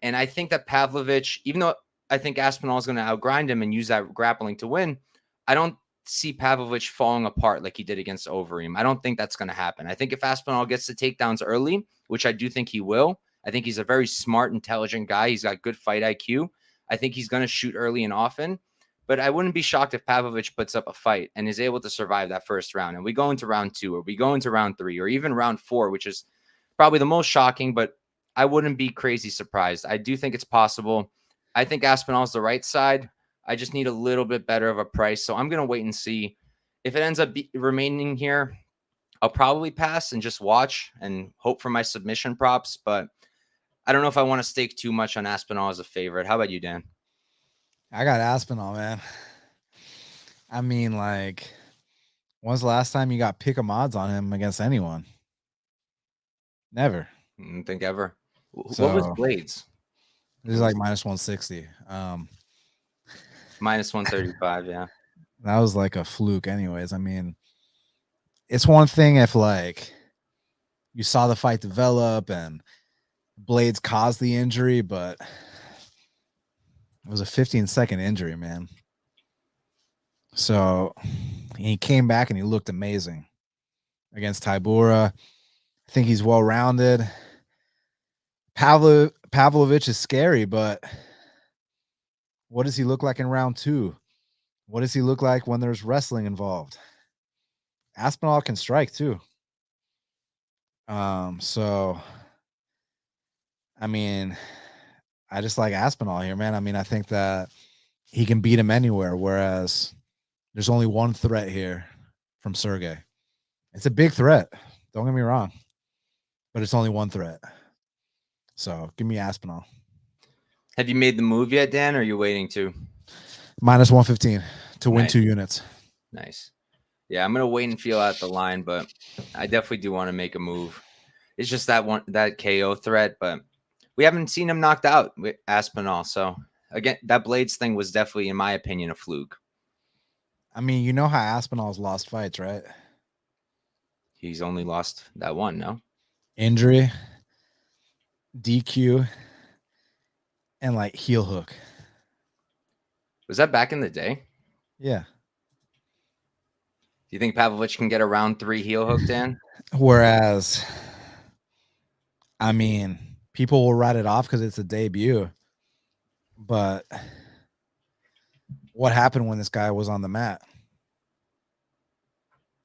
And I think that Pavlovich, even though I think Aspinall is going to outgrind him and use that grappling to win, I don't see Pavlovich falling apart like he did against Overeem. I don't think that's going to happen. I think if Aspinall gets the takedowns early, which I do think he will, I think he's a very smart, intelligent guy. He's got good fight IQ. I think he's going to shoot early and often, but I wouldn't be shocked if Pavlovich puts up a fight and is able to survive that first round. And we go into round 2, or we go into round 3, or even round 4, which is probably the most shocking, but I wouldn't be crazy surprised. I do think it's possible. I think Aspinall's the right side. I just need a little bit better of a price. So I'm going to wait and see. If it ends up remaining here, I'll probably pass and just watch and hope for my submission props. But I don't know if I want to stake too much on Aspinall as a favorite. How about you, Dan? I got Aspinall, man. I mean, like, when's the last time you got pick 'em odds on him against anyone? Never. I don't think ever. So, what was Blades? This is like minus 160. Minus 135, yeah. That was like a fluke anyways. I mean, it's one thing if like you saw the fight develop and Blades caused the injury, but it was a 15-second injury, man. So he came back and he looked amazing against Tybura. I think he's well-rounded. Pavlovich is scary, but what does he look like in round 2? What does he look like when there's wrestling involved? Aspinall can strike too. So I mean, I just like Aspinall here, man. I mean, I think that he can beat him anywhere, whereas there's only one threat here from Sergey. It's a big threat. Don't get me wrong, but it's only one threat. So give me Aspinall. Have you made the move yet, Dan, or are you waiting to? Minus 115 to win 2 units. Nice. Yeah, I'm going to wait and feel out the line, but I definitely do want to make a move. It's just that KO threat, but we haven't seen him knocked out with Aspinall. So, again, that Blades thing was definitely, in my opinion, a fluke. I mean, you know how Aspinall's lost fights, right? He's only lost that one, no? Injury, DQ, and like heel hook. Was that back in the day? Yeah. Do you think Pavlovich can get a round 3 heel hook, Dan? Whereas, I mean, people will write it off because it's a debut. But what happened when this guy was on the mat?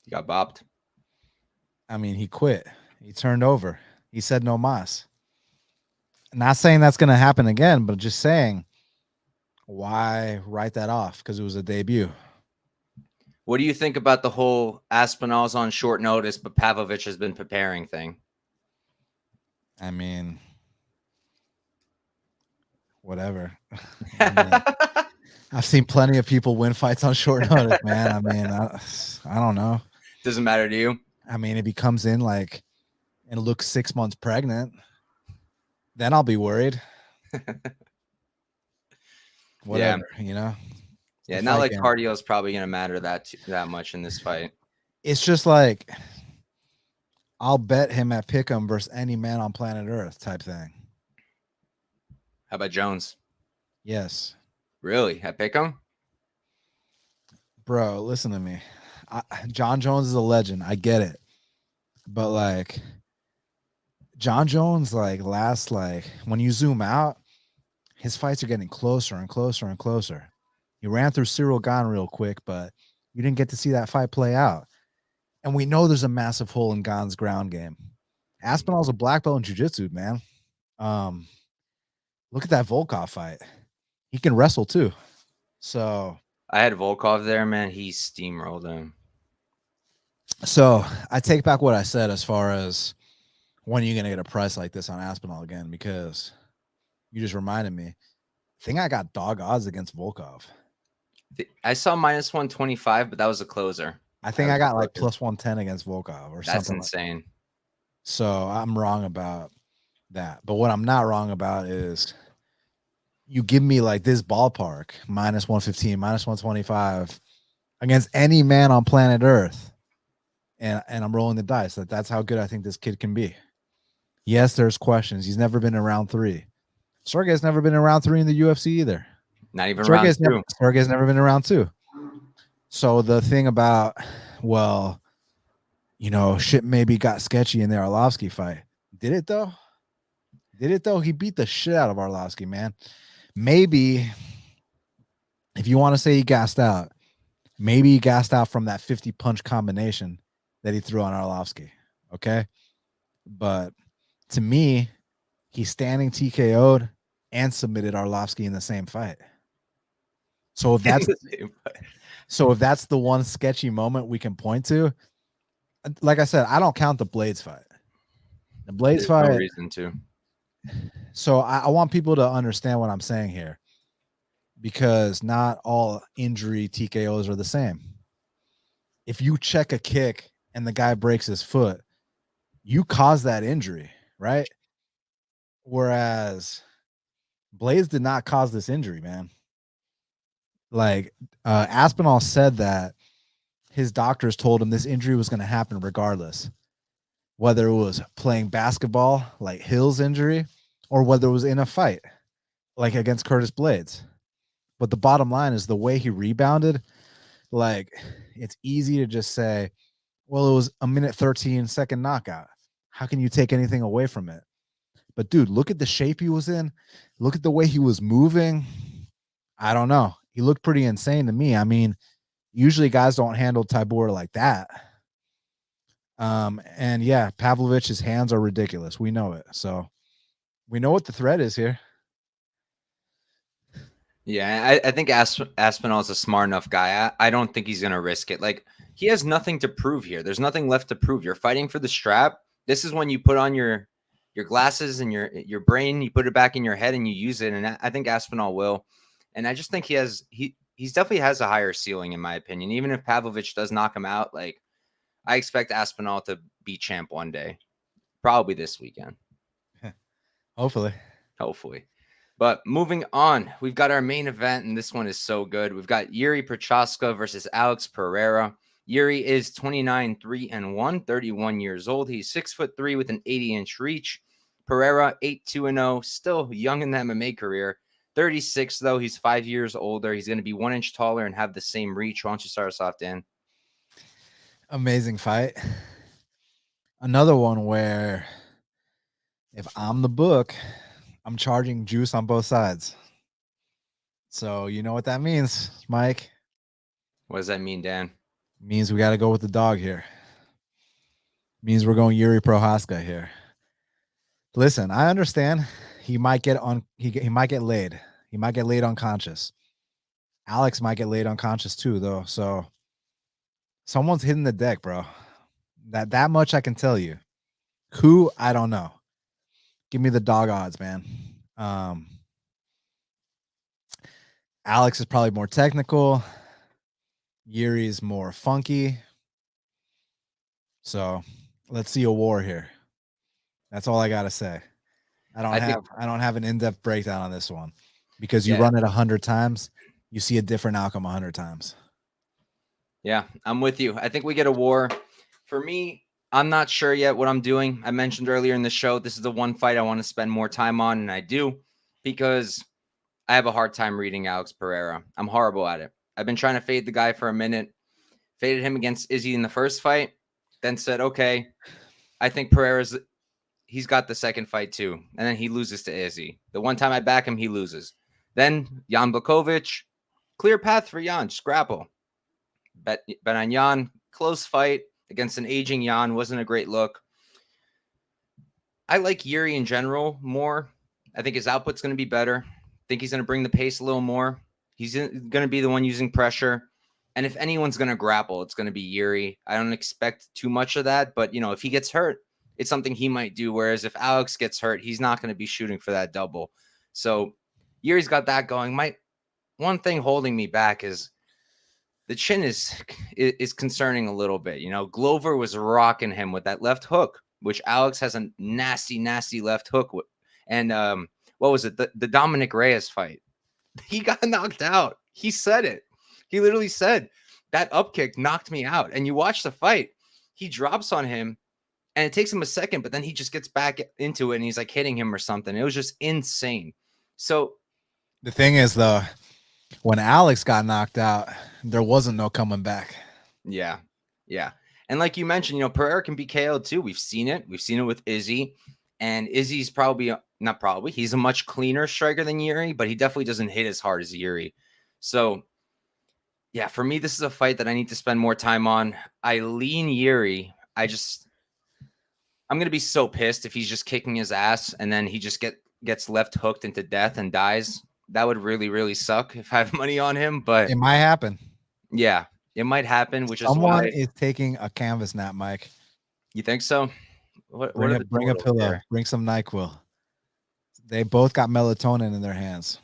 He got bopped. I mean, he quit. He turned over. He said no mas. Not saying that's going to happen again, but just saying, why write that off? Because it was a debut. What do you think about the whole Aspinall's on short notice, but Pavlovich has been preparing thing? I mean, whatever. I mean, I've seen plenty of people win fights on short notice, man. I mean, I don't know. Doesn't matter to you? I mean, if he comes in like and looks 6 months pregnant, then I'll be worried. Whatever, you know. Yeah, not like cardio is probably going to matter that much in this fight. It's just like I'll bet him at pick'em versus any man on planet Earth type thing. How about Jones? Yes. Really? At pick'em? Bro, listen to me. John Jones is a legend. I get it. But like John Jones, like when you zoom out, his fights are getting closer and closer and closer. He ran through Cyril Gane real quick, but you didn't get to see that fight play out. And we know there's a massive hole in Gane's ground game. Aspinall's a black belt in jiu-jitsu, man. Look at that Volkov fight. He can wrestle too. So I had Volkov there, man. He steamrolled him. So I take back what I said as far as when are you going to get a price like this on Aspinall again, because you just reminded me. I think I got dog odds against Volkov. I saw minus 125, but that was a closer. I think I got like plus 110 against Volkov or something. That's insane. Like that. So I'm wrong about that. But what I'm not wrong about is you give me like this ballpark, minus 115, minus 125 against any man on planet Earth. And I'm rolling the dice. That's how good I think this kid can be. Yes, there's questions. He's never been in round 3. Sergey's never been in round 3 in the UFC either. Not even round 2. Sergey's never been in round 2. So the thing about, well, you know, shit maybe got sketchy in the Arlovsky fight. Did it though? He beat the shit out of Arlovsky, man. Maybe if you want to say he gassed out, maybe he gassed out from that 50 punch combination that he threw on Arlovsky. Okay. But to me, he's standing TKO'd and submitted Arlovsky in the same fight. So if that's the one sketchy moment we can point to, like I said, I don't count the Blades fight. The Blades fight. No reason to. So I want people to understand what I'm saying here, because not all injury TKOs are the same. If you check a kick and the guy breaks his foot, you cause that injury, right? Whereas Blades did not cause this injury, man. Like Aspinall said that his doctors told him this injury was going to happen regardless, whether it was playing basketball like Hill's injury or whether it was in a fight like against Curtis Blades. But the bottom line is the way he rebounded, like it's easy to just say, well, it was a minute 13 second knockout. How can you take anything away from it? But dude, look at the shape he was in. Look at the way he was moving. I don't know. He looked pretty insane to me. I mean, usually guys don't handle Tybura like that. And yeah, Pavlovich's hands are ridiculous. We know it. So we know what the threat is here. Yeah, I think Aspinall is a smart enough guy. I don't think he's going to risk it. Like, he has nothing to prove here. There's nothing left to prove. You're fighting for the strap. This is when you put on your glasses and your brain, you put it back in your head and you use it. And I think Aspinall will. And I just think he's definitely has a higher ceiling, in my opinion. Even if Pavlovich does knock him out, like, I expect Aspinall to be champ one day, probably this weekend. Hopefully. But moving on, we've got our main event, and this one is so good. We've got Jiri Prochazka versus Alex Pereira. Jiri is 29-3-1, 31 years old. He's 6'3" with an 80-inch reach. Pereira 8-2-0, still young in the MMA career. 36 though. He's 5 years older. He's going to be 1 inch taller and have the same reach. Why don't you start us off, Dan? Amazing fight. Another one where if I'm the book, I'm charging juice on both sides. So you know what that means, Mike? What does that mean, Dan? It means we got to go with the dog here. It means we're going Jiri Prochazka here. Listen, I understand he might get on. He might get laid. He might get laid unconscious. Alex might get laid unconscious too, though. So Someone's hitting the deck, bro. That much I can tell you. Who, I don't know. Give me the dog odds, man. Alex is probably more technical. Yuri's more funky. So let's see a war here. That's all I gotta say. I don't have an in-depth breakdown on this one because you run it 100 times, you see a different outcome 100 times. Yeah, I'm with you. I think we get a war. For me, I'm not sure yet what I'm doing. I mentioned earlier in the show, this is the one fight I want to spend more time on, and I do, because I have a hard time reading Alex Pereira. I'm horrible at it. I've been trying to fade the guy for a minute. Faded him against Izzy in the first fight, then said, okay, I think he's got the second fight too. And then he loses to Izzy. The one time I back him, he loses. Then Jan Blachowicz, clear path for Jan, scrapple. Bet on Jan, close fight against an aging Jan, wasn't a great look. I like Jiri in general more. I think his output's going to be better. I think he's going to bring the pace a little more. He's going to be the one using pressure. And if anyone's going to grapple, it's going to be Jiri. I don't expect too much of that, but if he gets hurt, it's something he might do. Whereas if Alex gets hurt, he's not going to be shooting for that double. So Yuri's got that going. One thing holding me back is the chin is concerning a little bit. Glover was rocking him with that left hook, which Alex has a nasty, nasty left hook. And what was it? The Dominic Reyes fight. He got knocked out. He said it. He literally said that up kick knocked me out. And you watch the fight, he drops on him and it takes him a second, but then he just gets back into it and he's like hitting him or something. It was just insane. So the thing is, though, when Alex got knocked out, there wasn't no coming back. Yeah. And like you mentioned, Pereira can be KO'd too. We've seen it. We've seen it with Izzy. And Izzy's he's a much cleaner striker than Jiri, but he definitely doesn't hit as hard as Jiri. So, yeah, for me, this is a fight that I need to spend more time on. I lean Jiri. I'm going to be so pissed if he's just kicking his ass and then he just gets left hooked into death and dies. That would really, really suck if I have money on him, but it might happen. Yeah, it might happen, which Someone is taking a canvas nap, Mike. You think so? Bring a pillow. Here? Bring some NyQuil. They both got melatonin in their hands.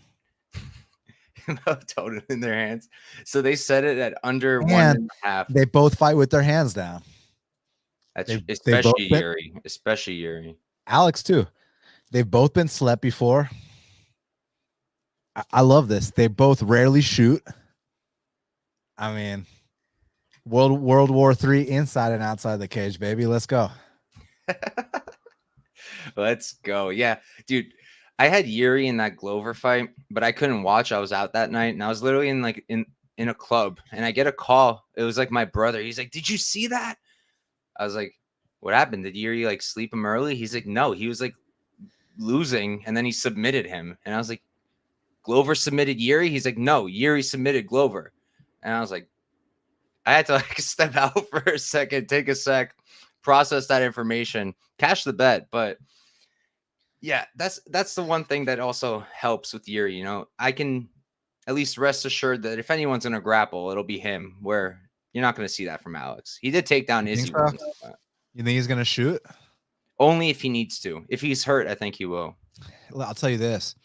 Melatonin in their hands. So they set it at under 1.5. They both fight with their hands down. That's especially Jiri. Alex too. They've both been slept before. I love this. They both rarely shoot. I mean, World War III inside and outside the cage, baby. Let's go. Let's go. Yeah, dude. I had Jiri in that Glover fight, but I couldn't watch. I was out that night, and I was literally in a club, and I get a call. It was like my brother. He's like, "Did you see that?" I was like, "What happened? Did Jiri sleep him early?" He's like, "No, he was losing, and then he submitted him." And I was like, "Glover submitted Jiri?" He's like, "No, Jiri submitted Glover." And I was like, I had to step out for a second, take a sec, process that information, cash the bet. But yeah, that's the one thing that also helps with Jiri. I can at least rest assured that if anyone's going to grapple, it'll be him, where you're not going to see that from Alex. He did take down Izzy once. You think he's going to shoot? Only if he needs to. If he's hurt, I think he will. I'll tell you this.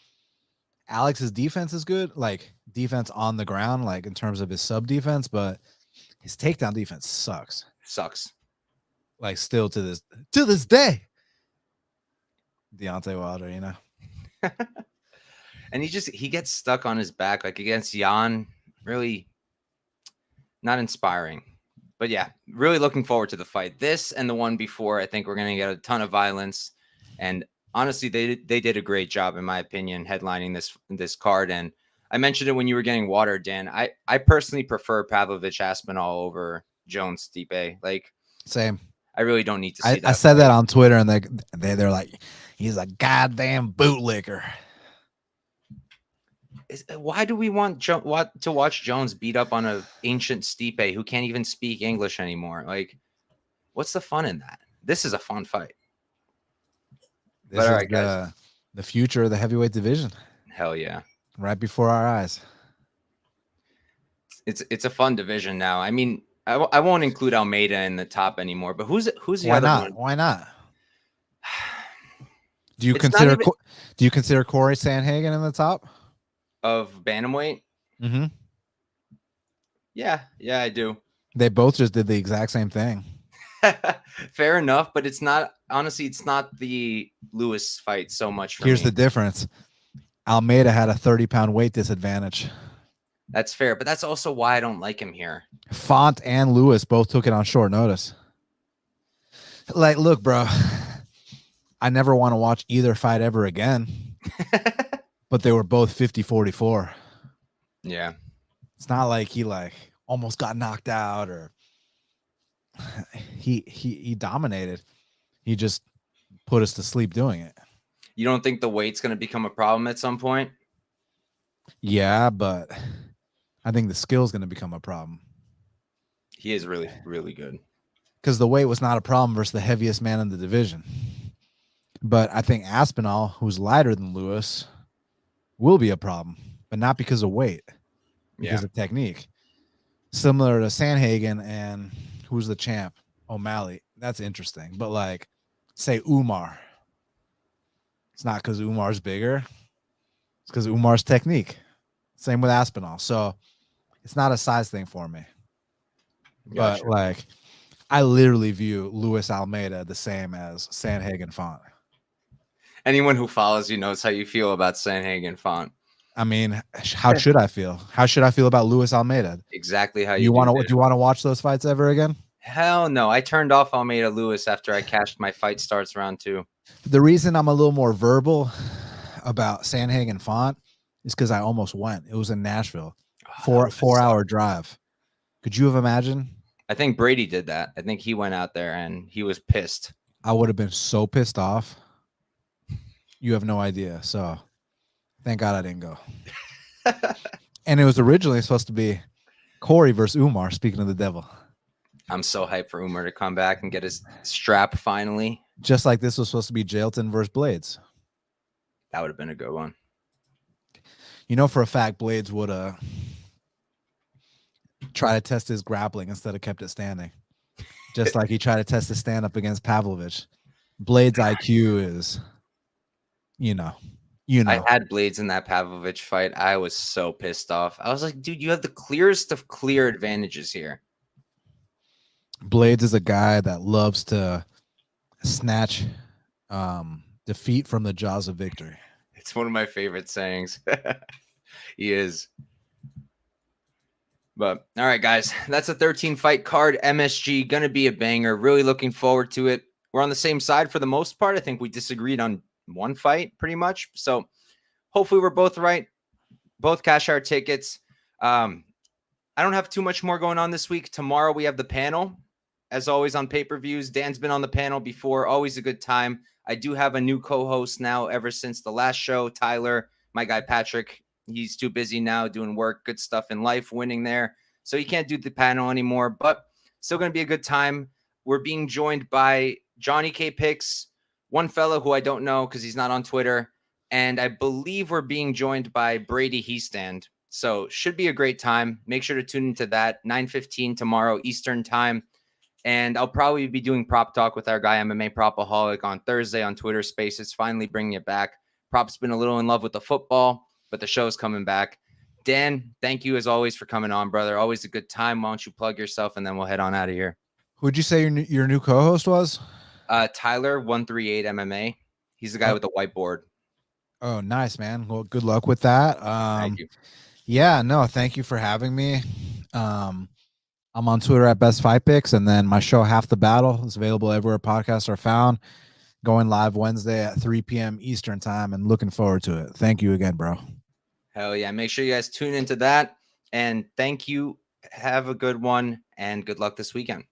Alex's defense is good, defense on the ground, in terms of his sub defense, but his takedown defense sucks. Still to this day. Deontay Wilder, And he gets stuck on his back, against Jan. Really not inspiring. But yeah, really looking forward to the fight. This and the one before, I think we're going to get a ton of violence. And honestly, they did a great job, in my opinion, headlining this card. And I mentioned it when you were getting water, Dan. I personally prefer Pavlovich Aspinall over Jones Stipe. Same. I really don't need to see that. I said that on Twitter, and they're like, he's a goddamn bootlicker. Why do we want to watch Jones beat up on an ancient Stipe who can't even speak English anymore? What's the fun in that? This is a fun fight. This is the future of the heavyweight division. Hell yeah. Right before our eyes. It's a fun division now. I mean, I won't include Almeida in the top anymore. But who's the Why other not? one? Why not? Do you It's not even consider Corey Sandhagen in the top of bantamweight. Mm-hmm. Yeah, I do. They both just did the exact same thing. Fair enough, but it's not. Honestly, it's not the Lewis fight so much for Here's me. the difference. Almeida had a 30-pound weight disadvantage. That's fair, but that's also why I don't like him here. Font and Lewis both took it on short notice. Like, look, bro, I never want to watch either fight ever again. But they were both 50-44. Yeah. It's not like he almost got knocked out or he dominated. He just put us to sleep doing it. You don't think the weight's going to become a problem at some point? Yeah, but I think the skill's going to become a problem. He is really, really good. Because the weight was not a problem versus the heaviest man in the division. But I think Aspinall, who's lighter than Lewis, will be a problem, but not because of weight, because of technique. Similar to Sandhagen and who's the champ? O'Malley. That's interesting. But say Umar. It's not because Umar's bigger. It's because Umar's technique. Same with Aspinall. So it's not a size thing for me. Gotcha. But I literally view Luis Almeida the same as Sandhagen Font. Anyone who follows you knows how you feel about Sandhagen Font. I mean, how should I feel? How should I feel about Luis Almeida? Exactly how you want to. Do you want to watch those fights ever again? Hell no. I turned off Almeida Lewis after I cashed my fight starts round 2. The reason I'm a little more verbal about Sandhagen Font is because I almost went. It was in Nashville. 4-hour drive. Could you have imagined? I think Brady did that. I think he went out there and he was pissed. I would have been so pissed off. You have no idea. So thank God I didn't go. And it was originally supposed to be Corey versus Umar, speaking of the devil. I'm so hyped for Umar to come back and get his strap finally. Just like this was supposed to be Jailton versus Blades. That would have been a good one. You know for a fact Blades would try to test his grappling instead of kept it standing. Just like he tried to test his stand-up against Pavlovich. Blades' IQ is, you know. I had Blades in that Pavlovich fight. I was so pissed off. I was like, dude, you have the clearest of clear advantages here. Blades is a guy that loves to snatch defeat from the jaws of victory. It's one of my favorite sayings. He is. But all right, guys, that's a 13-fight card. MSG going to be a banger. Really looking forward to it. We're on the same side for the most part. I think we disagreed on one fight pretty much. So hopefully we're both right. Both cash our tickets. I don't have too much more going on this week. Tomorrow we have the panel, as always, on pay-per-views. Dan's been on the panel before. Always a good time. I do have a new co-host now ever since the last show, Tyler. My guy, Patrick. He's too busy now doing work, good stuff in life, winning there. So he can't do the panel anymore, but still going to be a good time. We're being joined by Johnny K. Picks, one fellow who I don't know because he's not on Twitter. And I believe we're being joined by Brady Heastand. So should be a great time. Make sure to tune into that, 9:15 tomorrow Eastern time. And I'll probably be doing Prop Talk with our guy, MMA Propaholic, on Thursday on Twitter Spaces, finally bringing it back. Prop's been a little in love with the football, but the show's coming back. Dan, thank you as always for coming on, brother. Always a good time. Why don't you plug yourself and then we'll head on out of here. Who'd you say your new co-host was? Tyler 138 MMA. He's the guy with the whiteboard. Oh, nice, man. Well, good luck with that. Thank you. Yeah, no, thank you for having me. I'm on Twitter at Best Fight Picks, and then my show Half the Battle is available everywhere podcasts are found. Going live Wednesday at 3 p.m. Eastern time, and looking forward to it. Thank you again, bro. Hell yeah. Make sure you guys tune into that. And thank you. Have a good one and good luck this weekend.